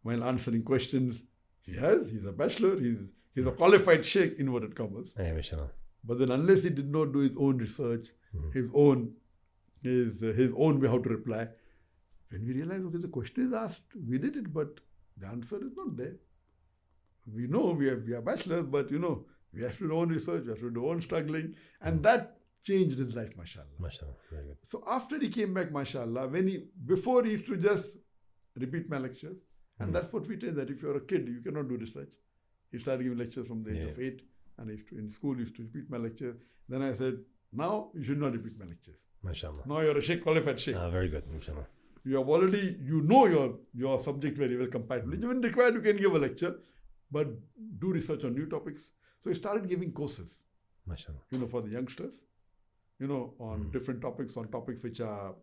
while answering questions, he's a bachelor, he's a qualified sheikh, inverted commas. Yeah, MashaAllah. But then unless he did not do his own research, his own way how to reply, when we realized, okay, the question is asked, we did it, but the answer is not there. We know we are bachelors, but we have to do our own research, we have to do our own struggling, and that changed his life, mashallah. MashaAllah. Very good. So after he came back, mashallah, before he used to just repeat my lectures, and that's what we train, that if you're a kid, you cannot do research. He started giving lectures from the age of 8, and in school he used to repeat my lecture. Then I said, now you should not repeat my lectures. MashaAllah. Now you're a sheikh, qualified sheikh. Very good. MashaAllah. You have already, your subject very well compatible. When required, you can give a lecture, but do research on new topics. So he started giving courses, MashaAllah. for the youngsters, on different topics, on topics which are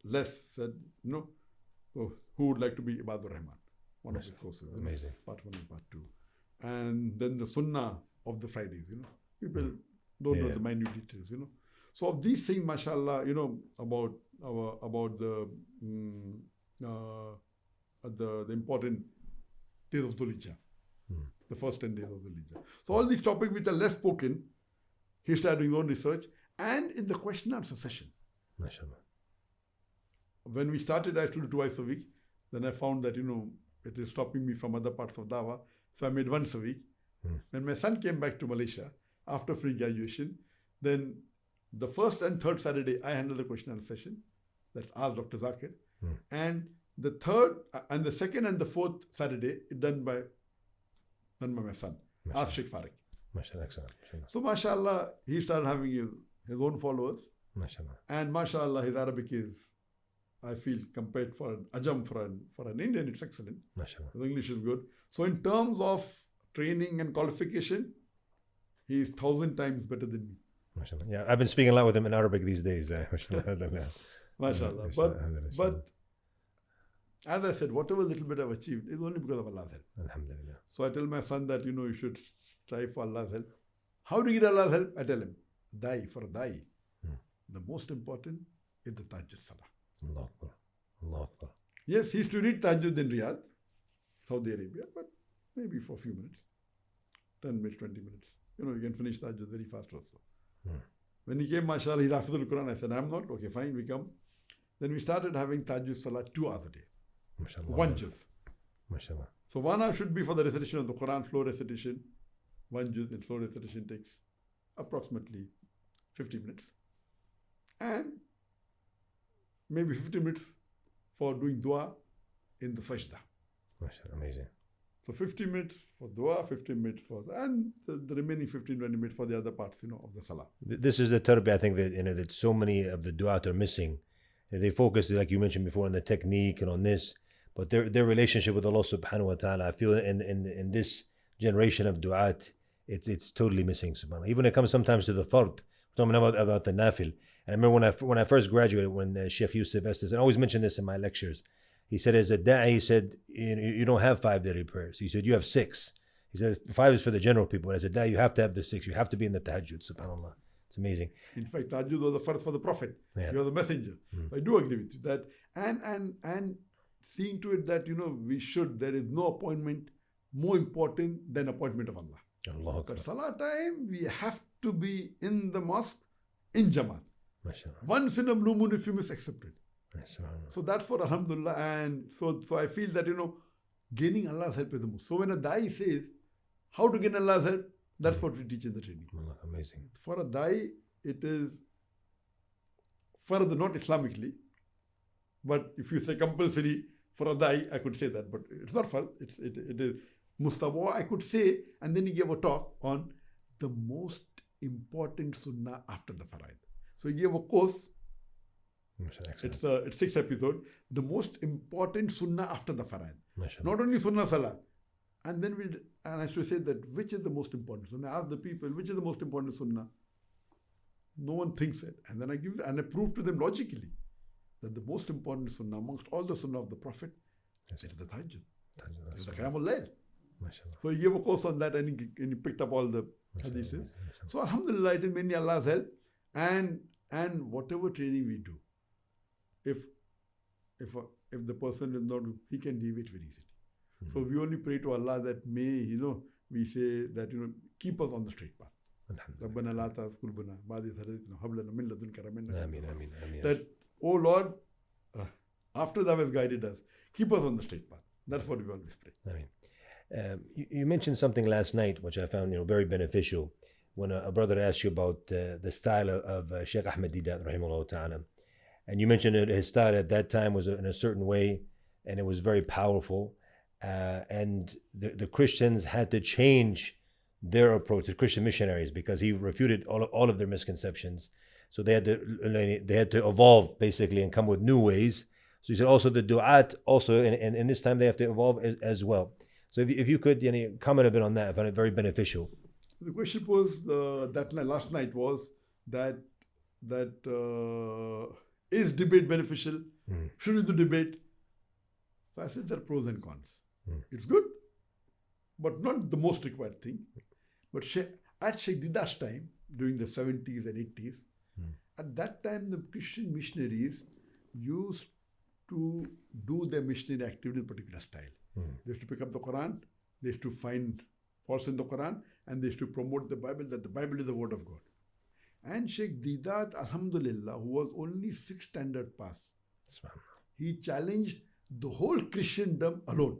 less said, So who would like to be Abdur Rahman? One of his courses. Amazing. Part 1 and Part 2. And then the Sunnah of the Fridays, People don't know the minute details, So of these things, mashallah, about the important days of Dhul Hijjah, the first 10 days of Dhul Hijjah. So all these topics which are less spoken, he started doing his own research, and in the question and answer session. MashaAllah. When we started, I used to do twice a week. Then I found that, it is stopping me from other parts of Dawah. So I made once a week. When my son came back to Malaysia after free graduation, then the first and third Saturday, I handled the question and answer session. That's asked Dr. Zakir. And the third, and the second and the fourth Saturday, done by my son, asked Sheikh Farik. MashaAllah. Excellent. So, mashallah, he started having his own followers. MashaAllah. And mashallah, his Arabic is, I feel, compared for an Ajam, for an Indian, it's excellent. MashaAllah. His English is good. So in terms of training and qualification, he is 1,000 times better than me. MashaAllah. Yeah, I've been speaking a lot with him in Arabic these days. MashaAllah. MashaAllah. But as I said, whatever little bit I've achieved is only because of Allah's help. Alhamdulillah. So I tell my son that, you should strive for Allah's help. How do you get Allah's help? I tell him, for a da'i, the most important is the Tahajjud Salah. Allah Akbar. Allah Akbar. Yes, he used to read Tahajjud in Riyadh, Saudi Arabia, but maybe for a few minutes, 10 minutes, 20 minutes. You can finish Tahajjud very fast also. When he came, mashallah, he's Hafidhul Qur'an. I said, I'm not. Okay, fine, we come. Then we started having Tahajjud Salah 2 hours a day. MashaAllah. One juz. MashaAllah. So 1 hour should be for the recitation of the Qur'an, flow recitation. 1 juz in flow recitation takes approximately 50 minutes. And maybe 50 minutes for doing dua in the sajda. MashaAllah. Amazing. So 50 minutes for dua, 15 minutes and the remaining 15, 20 minutes for the other parts, of the salah. This is the tarbiyah, I think, that, that so many of the du'at are missing. They focus, like you mentioned before, on the technique and on this, but their relationship with Allah subhanahu wa ta'ala, I feel in this generation of du'at, it's totally missing, subhanAllah. Even when it comes sometimes to the fard, we're talking about the nafil. And I remember when I first graduated, when Sheikh Yusuf Estes, and I always mention this in my lectures, he said, as a da'i, he said, you don't have 5 daily prayers. He said, you have 6. He said, 5 is for the general people. As a da'i, you have to have the 6. You have to be in the tahajjud, subhanAllah. It's amazing. In fact, tahajjud was the first for the Prophet. Yeah. You are the messenger. So I do agree with you that. And seeing to it that, there is no appointment more important than appointment of Allah. Allah. But salah time, we have to be in the mosque in Jamaat. MashaAllah. Once in a blue moon, if you miss, accepted. SubhanAllah. So that's for alhamdulillah. And so I feel that, gaining Allah's help is the most. So when a da'i says, how to gain Allah's help, that's what we teach in the training. Allah, amazing. For a da'i, it is further, not Islamically, but if you say compulsory for a da'i, I could say that, but it's not fard. It is mustawa, I could say, and then he gave a talk on the most important sunnah after the faraid. So he gave a course. It's 6 episodes. The most important sunnah after the faraid. Not only sunnah salah. And then I used to say that which is the most important sunnah. I asked the people, which is the most important sunnah? No one thinks it. And then I prove to them logically that the most important sunnah amongst all the sunnah of the Prophet is the tahajjud. It's the Qiyamul Layl. So he gave a course on that and he picked up all the hadiths. So alhamdulillah, it is mainly Allah's help. And And whatever training we do, if the person is not, he can deviate very easily. So we only pray to Allah that may, we say that, keep us on the straight path. رَبَّنَا لَا تَزِغْ قُلُوبَنَا بَعْدَ إِذْ هَدَيْتَنَا وَهَبْ لَنَا مِن لَدُنكَ رَحْمَةً. That, oh Lord, after thou hast guided us, keep us on the straight path. That's what we always pray. You mentioned something last night which I found very beneficial when a brother asked you about the style of Shaykh Ahmed Deedat rahimahullah ta'ala, and you mentioned that his style at that time was in a certain way and it was very powerful, and the Christians had to change their approach, the Christian missionaries, because he refuted all of their misconceptions. So they had to evolve basically and come with new ways. So he said also the du'at also in this time they have to evolve as well. So if you could comment a bit on that, I found it very beneficial. The question was last night was that is debate beneficial? Should we do debate? So I said there are pros and cons. It's good, but not the most required thing. But at Shaykh Deedat's time, during the 70s and 80s, at that time the Christian missionaries used to do their missionary activity in a particular style. They used to pick up the Qur'an, they used to find faults in the Qur'an, and they used to promote the Bible, that the Bible is the word of God. And Shaykh Deedat, alhamdulillah, who was only 6th standard pass, he challenged the whole Christendom alone.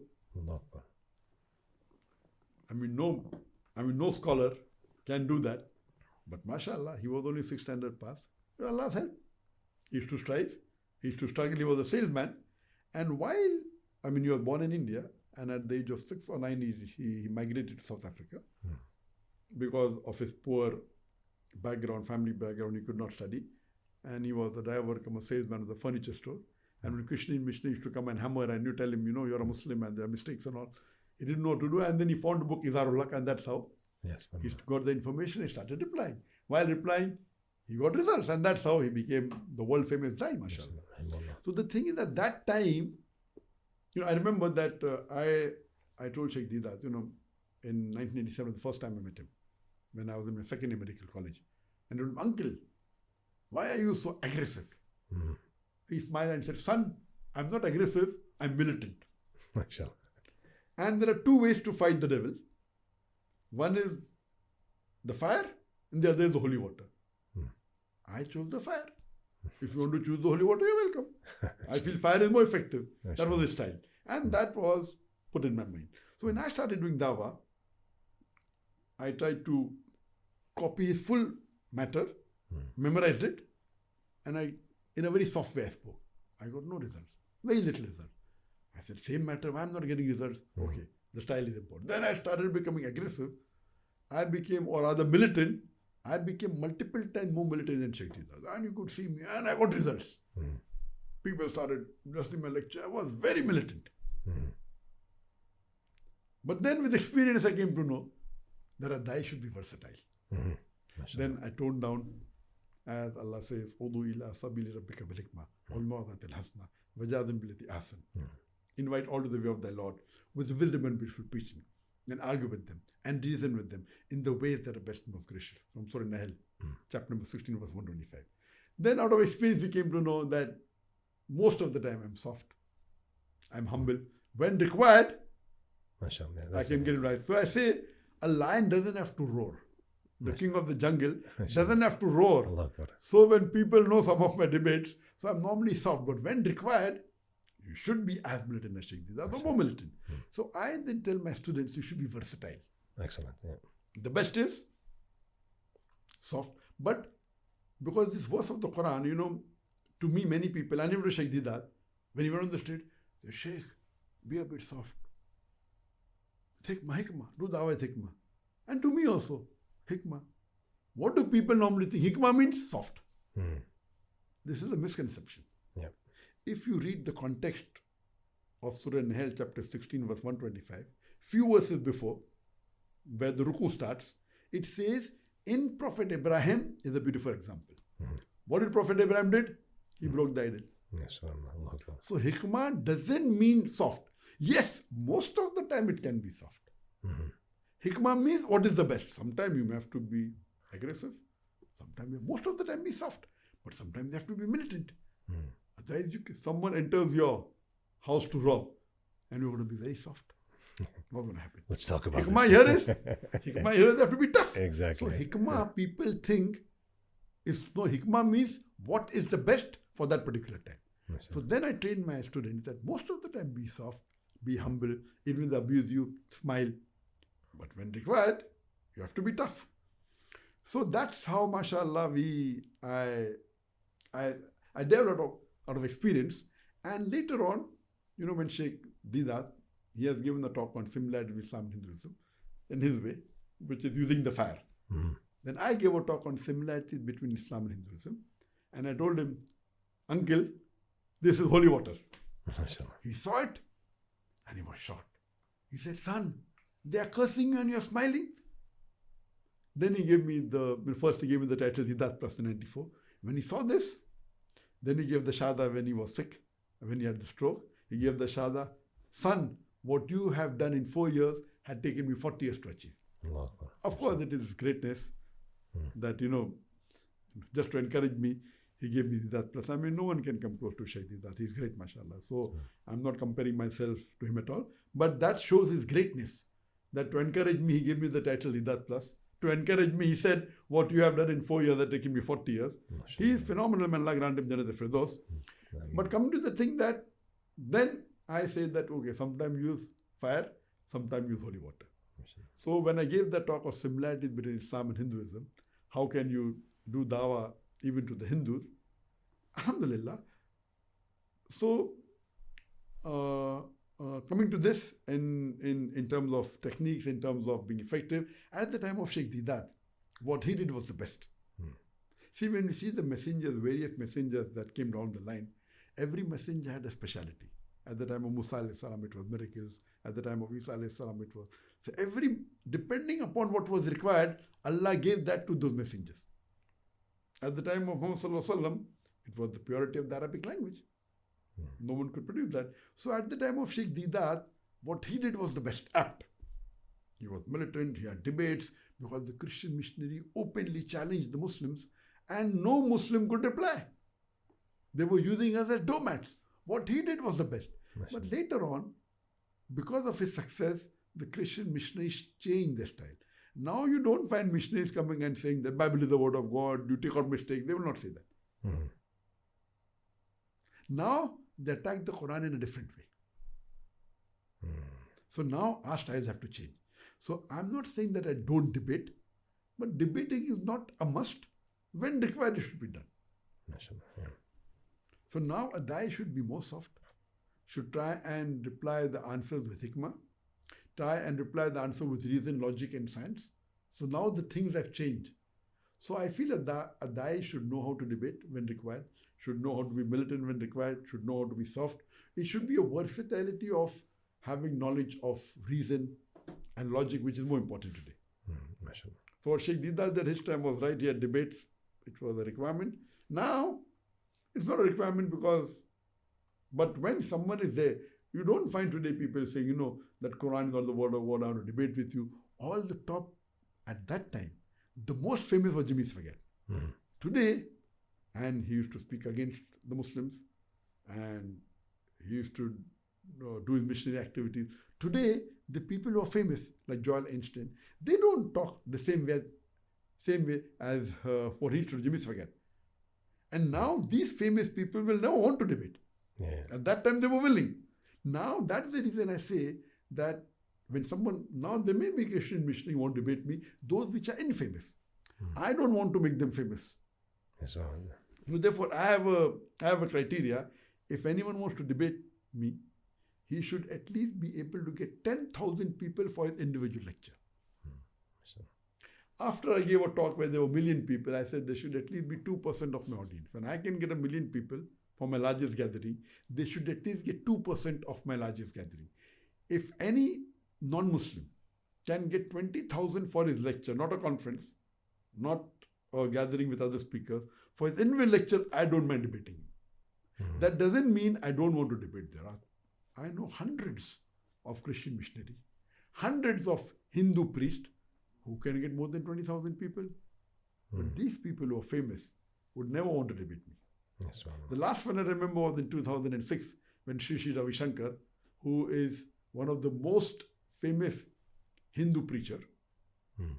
No scholar can do that. But mashallah, he was only 6th standard pass. With Allah's help. He used to strive. He used to struggle. He was a salesman. And while, he was born in India, and at the age of 6 or 9, he migrated to South Africa. Because of his poor background, family background, he could not study. And he was a driver, a salesman of the furniture store. And when Christian missionaries used to come and hammer and you tell him, you're a Muslim and there are mistakes and all, he didn't know what to do. And then he found the book Izharul Haq, and that's how he got the information. He started replying. While replying, he got results, and that's how he became the world famous guy, mashallah. So the thing is that time, I remember that I told Shaykh Deedat, in 1987, the first time I met him, when I was in my second year medical college. And I told him, uncle, why are you so aggressive? He smiled and said, son, I'm not aggressive, I'm militant. Mashallah. And there are 2 ways to fight the devil. One is the fire, and the other is the holy water. I chose the fire. If you want to choose the holy water, you're welcome. I feel fire is more effective. That was his style. And that was put in my mind. So when I started doing dawah, I tried to copy his full matter, memorized it, and in a very soft way I spoke. I got no results. Very little results. I said, same matter, I'm not getting results. Okay, the style is important. Then I started becoming aggressive. I became, or rather militant. I became multiple times more militant than Shaykh Deedat. And you could see me, and I got results. People started listening to my lecture. I was very militant. But then with experience, I came to know that a dai should be versatile. Then I toned down, as Allah says, Udu ila sabili rabbika bil hikmah wal mawdatil hasana wajadhim billati ahsan. Invite all to the way of thy Lord with wisdom and beautiful preaching, and argue with them and reason with them in the ways that are best and most gracious. From Surah Nahl, chapter number 16, verse 125. Then out of experience, we came to know that most of the time I'm soft, I'm humble. When required, I can get it right. So I say, a lion doesn't have to roar. The king of the jungle doesn't have to roar. So when people know some of my debates, so I'm normally soft, but when required, you should be as militant as Shaykh Deedat, more militant. So I then tell my students, you should be versatile. Excellent. Yeah. The best is soft. But because this verse of the Qur'an, to me, many people, and even to Shaykh Deedat, when he went on the street, they say, Shaykh, be a bit soft. Hikmah, do dawah hikmah. And to me also, hikmah. What do people normally think? Hikmah means soft. This is a misconception. Yeah. If you read the context of Surah Nahl, chapter 16, verse 125, few verses before, where the ruku starts, it says, in Prophet Ibrahim is a beautiful example. What did Prophet Ibrahim did? He broke the idol. Yes, so hikmah doesn't mean soft. Yes, most of the time it can be soft. Hikmah means what is the best. Sometimes you have to be aggressive. Sometimes most of the time be soft. But sometimes they have to be militant. Otherwise, someone enters your house to rob, and you're going to be very soft. What's going to happen? Let's talk about hikmah this. Hikmah here is they have to be tough. Exactly. So hikmah, people think, hikmah means what is the best for that particular time. So then I train my students that most of the time be soft, be humble, even if they abuse you, smile. But when required, you have to be tough. So that's how, mashallah, I developed out of experience. And later on, when Sheikh Didat, he has given a talk on similarity with Islam and Hinduism in his way, which is using the fire. Then I gave a talk on similarities between Islam and Hinduism. And I told him, uncle, this is holy water. He saw it and he was shocked. He said, son, they are cursing you and you are smiling. Then he gave me the title Didat plus 94. When he saw this, then he gave the shahada when he was sick, when he had the stroke. He gave the shahada, son, what you have done in 4 years had taken me 40 years to achieve. Allah. Of course, it is greatness that, just to encourage me, he gave me that plus. I mean, no one can come close to Shaykh Didat. He's great, mashallah. So I'm not comparing myself to him at all. But that shows his greatness. That to encourage me, he gave me the title Didat plus. To encourage me, he said, what you have done in 4 years had taken me 40 years. He is phenomenal, may Allah grant him Jannat al-Firdaus. But coming to the thing that, then I say that, okay, sometimes use fire, sometimes use holy water. So when I gave that talk of similarities between Islam and Hinduism, how can you do dawah even to the Hindus? Alhamdulillah. So coming to this in terms of techniques, in terms of being effective, at the time of Sheikh Didat, what he did was the best. See, when we see the messengers, various messengers that came down the line, every messenger had a speciality. At the time of Musa alayhi salam, it was miracles. At the time of Isa alayhi salam, it was. So depending upon what was required, Allah gave that to those messengers. At the time of Muhammad sallallahu alaihi wasallam, it was the purity of the Arabic language. No one could produce that. So at the time of Sheikh Didat, what he did was the best, apt. He was militant, he had debates, because the Christian missionary openly challenged the Muslims, and no Muslim could reply. They were using us as doormats. What he did was the best. But later on, because of his success, the Christian missionaries changed their style. Now you don't find missionaries coming and saying that Bible is the word of God, you take out mistakes. They will not say that. Now they attack the Qur'an in a different way. So now our styles have to change. So I'm not saying that I don't debate, but debating is not a must. When required, it should be done. So now a da'i should be more soft, should try and reply the answers with hikmah, try and reply the answer with reason, logic and science. So now the things have changed. So I feel a da'i should know how to debate when required, should know how to be militant when required, should know how to be soft. It should be a versatility of having knowledge of reason and logic, which is more important today. So what Sheikh Didat at his time was right, he had debates, it was a requirement. Now, it's not a requirement but when someone is there, you don't find today people saying, that Quran is not the word of God, I want to debate with you. All the top, at that time, the most famous was Jimmy Swaggart. Today, and he used to speak against the Muslims, and he used to do his missionary activities. Today, the people who are famous, like Joel Einstein, they don't talk the same way as what he used to do, Jimmy Swaggart. And now these famous people will never want to debate. At that time they were willing. Now that's the reason I say that when someone, now there may be Christian missionary who won't debate me, those which are infamous. I don't want to make them famous. Yes, well, therefore, I have a criteria. If anyone wants to debate me, he should at least be able to get 10,000 people for his individual lecture. After I gave a talk where there were 1 million people, I said there should at least be 2% of my audience. When I can get 1 million people for my largest gathering, they should at least get 2% of my largest gathering. If any non-Muslim can get 20,000 for his lecture, not a conference, not a gathering with other speakers, for his individual lecture, I don't mind debating. That doesn't mean I don't want to debate. I know hundreds of Christian missionaries, hundreds of Hindu priests who can get more than 20,000 people. But these people who are famous, would never want to debate me. Yes, the last one I remember was in 2006 when Sri Ravi Shankar, who is one of the most famous Hindu preacher,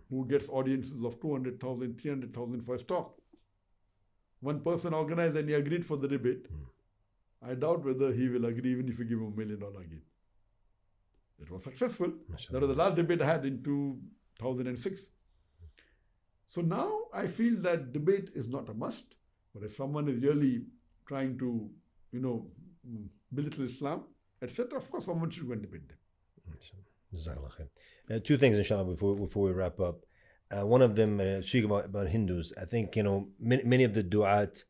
who gets audiences of 200,000, 300,000 for his talk. One person organized and he agreed for the debate. I doubt whether he will agree even if you give him $1 million again. It was successful. That was the last debate I had in 2006. So now I feel that debate is not a must, but if someone is really trying to, belittle Islam, etc., of course someone should go and debate them. Two things, inshallah, before we wrap up. One of them, speaking about Hindus, I think, many of the du'at,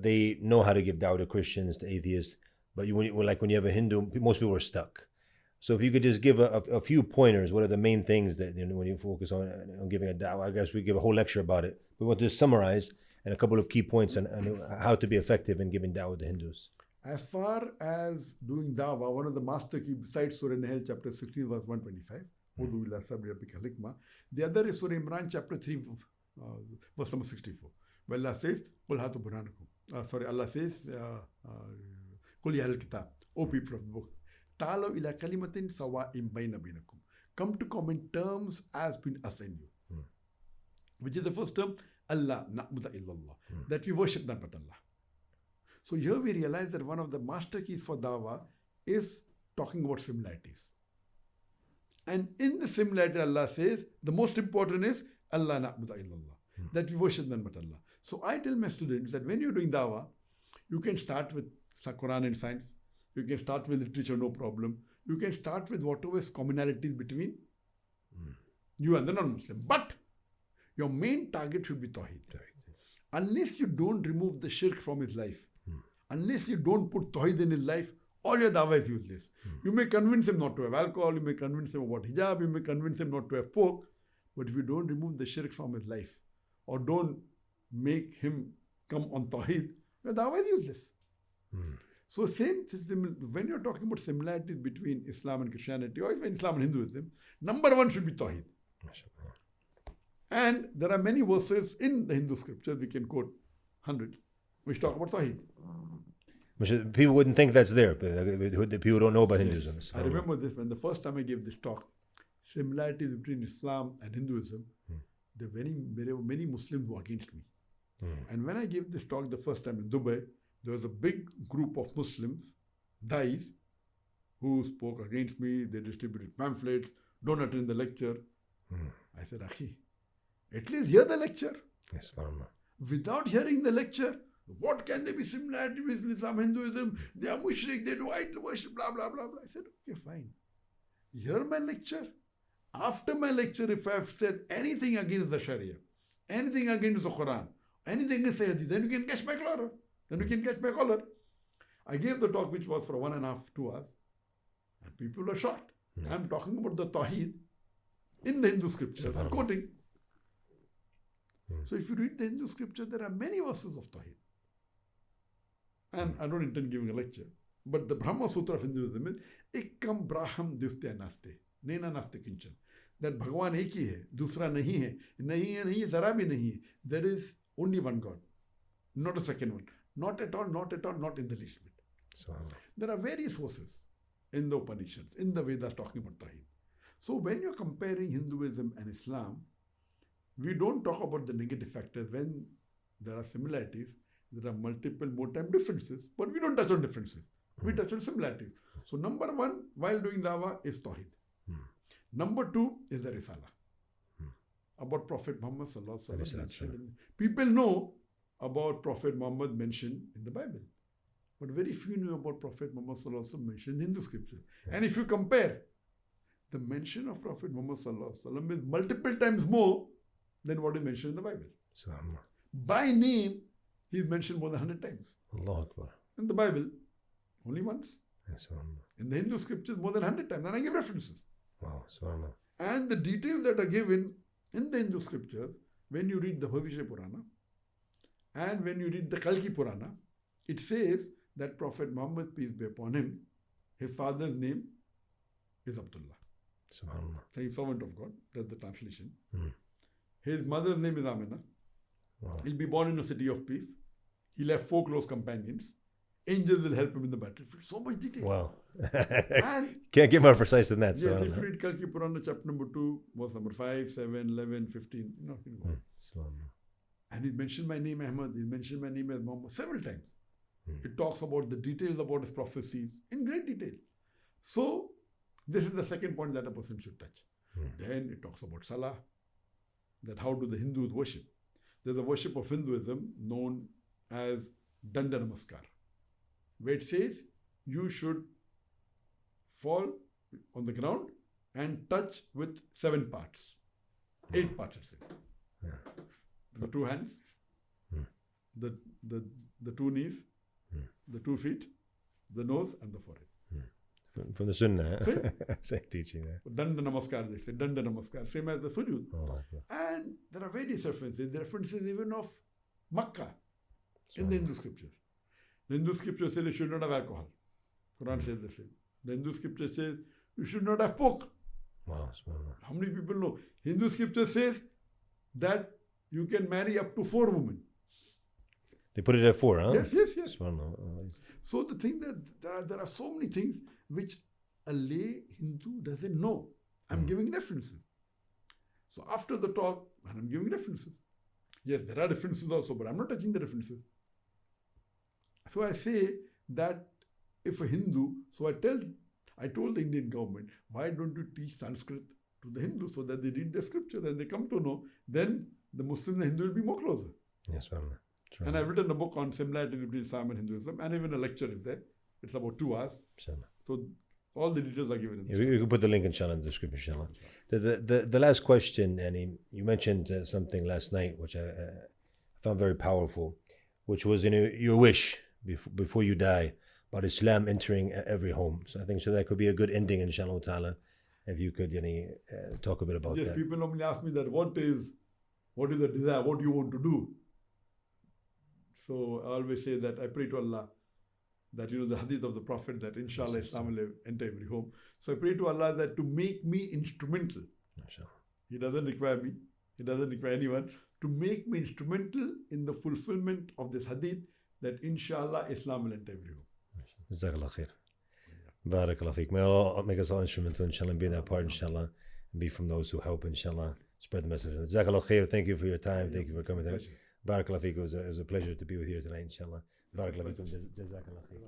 they know how to give da'wah to Christians, to atheists, but when you have a Hindu, most people are stuck. So if you could just give a few pointers, what are the main things that, when you focus on giving a da'wah? I guess we give a whole lecture about it. We want to summarize and a couple of key points on how to be effective in giving da'wah to Hindus. As far as doing da'wah, one of the master keys besides Surah Nahl chapter 16 verse 125, the other is Surah Imran chapter 3 verse number 64. Where Allah says, Allah says, Qul ya al-kitab, O people of the book, ta'alaw ila kalimatin sawa'im bayna bainakum. Come to common terms as between us and you. Which is the first term, Allah na'budu illallah, that we worship none but Allah. So here we realize that one of the master keys for dawah is talking about similarities. And in the similarity, Allah says, the most important is Allah na'budu illallah, that we worship none but Allah. So I tell my students that when you're doing dawah, you can start with Qur'an and science. You can start with literature, no problem. You can start with whatever is commonalities between you and the non-Muslim. But your main target should be Tawheed. Unless you don't remove the shirk from his life, unless you don't put Tawheed in his life, all your dawah is useless. You may convince him not to have alcohol, you may convince him about hijab, you may convince him not to have pork, but if you don't remove the shirk from his life, or don't make him come on Tawheed, your dawah is useless. So when you're talking about similarities between Islam and Christianity, or even Islam and Hinduism, number one should be Tawheed. And there are many verses in the Hindu scriptures, we can quote 100, which talk about Tawheed. People wouldn't think that's there, but people don't know about Hinduism. I remember this when the first time I gave this talk, similarities between Islam and Hinduism, there were many Muslims who were against me. And when I gave this talk the first time in Dubai, there was a big group of Muslims, Dais, who spoke against me. They distributed pamphlets, don't attend the lecture. I said, Akhi, at least hear the lecture. Yes, without hearing the lecture, what can there be similarity with Islam, Hinduism? They are mushrik, they do idol worship, blah, blah, blah, blah. I said, okay, fine. Hear my lecture. After my lecture, if I have said anything against the Sharia, anything against the Qur'an, anything against the Hadith, then you can catch my collar. I gave the talk which was for 1.5, 2 hours. And people were shocked. I'm talking about the Tawheed in the Hindu scripture. I'm quoting. So if you read the Hindu scripture, there are many verses of Tawheed. And I don't intend giving a lecture. But the Brahma Sutra of Hinduism is Ekam Braham Distya Naste. Nena Naste Kinchan. That Bhagwan ek hi hai, dusra nahi hai. Nahi hai, nahi, zara bhi nahi hai. There is only one God. Not a second one. Not at all, not at all, not in the least bit. There are various verses in the Upanishads, in the Vedas talking about Tawheed. So when you're comparing Hinduism and Islam, we don't talk about the negative factors. When there are similarities, there are multiple more time differences, but we don't touch on differences. We touch on similarities. So number one, while doing dawah, is Tawheed. Number two is the Risala. About Prophet Muhammad sallallahu alaihi wasallam. People know about Prophet Muhammad mentioned in the Bible, but very few knew about Prophet Muhammad sallallahu alaihi wasallam mentioned in the scripture. And if you compare, the mention of Prophet Muhammad sallallahu alaihi wasallam is multiple times more than what is mentioned in the Bible. By name, he is mentioned more than 100 times. Allah Akbar. In the Bible, only once. In the Hindu scriptures, more than 100 times. And I give references. Wow, and the details that are given in the Hindu scriptures, when you read the Bhavishya Purana and when you read the Kalki Purana, it says that Prophet Muhammad, peace be upon him, his father's name is Abdullah. Subhanallah. Saying servant of God. That's the translation. His mother's name is Amina. Wow. He'll be born in a city of peace. He'll have 4 close companions. Angels will help him in the battlefield. So much detail. Wow. And can't get more precise than that. yes, So, if you read Kalki Purana, chapter number 2, verse number 5, 7, 11, 15, you know. And he mentioned my name, Ahmad. He mentioned my name as Muhammad several times. It talks about the details about his prophecies in great detail. So, this is the second point that a person should touch. Then it talks about Salah, that how do the Hindus worship. There's a worship of Hinduism known as Danda Namaskar, where it says you should fall on the ground and touch with 7 parts. 8 parts, it says. The 2 hands, the 2 knees, the 2 feet, the nose, and the forehead. From the Sunnah, same teaching there. Danda Namaskar, they say, Danda Namaskar, same as the sujood. And there are various references. There are references even of Makkah in the Hindu scriptures. The Hindu scripture says you should not have alcohol. Qur'an says the same. The Hindu scripture says you should not have pork. Wow. How many people know? Hindu scripture says that you can marry up to 4 women. They put it at 4, huh? Yes. So the thing that there are so many things which a lay Hindu doesn't know. I'm giving references. So after the talk, I'm giving references. Yes, there are references also, but I'm not touching the references. So I say that if a Hindu, I told the Indian government, why don't you teach Sanskrit to the Hindus so that they read the scripture and they come to know, then the Muslim and the Hindu will be more closer. Yes, well. And I've written a book on similarities between Islam and Hinduism, and even a lecture is there. It's about 2 hours. So all the details are given in this. You can put the link inshallah in the description, inshallah. The last question, and you mentioned something last night which I found very powerful, which was your wish before you die about Islam entering every home. So I think that could be a good ending, inshallah ta'ala, if you could talk a bit about that. Yes, people normally ask me that what is the desire, what do you want to do? So I always say that I pray to Allah that, the hadith of the Prophet that inshallah Islam will enter every home. So I pray to Allah that to make me instrumental. He doesn't require me. He doesn't require anyone. To make me instrumental in the fulfillment of this hadith that inshallah Islam will enter every home. Jazakallah khair. Barakallah feek. May Allah make us all instrumental, inshallah, and be that part, inshallah, and be from those who help, inshallah, spread the message. Jazakallah khair. Thank you for your time. Thank you for coming today. Barakallah feek. It was a pleasure to be with you tonight, inshallah. Barakallah feekum. Jazakallah khair.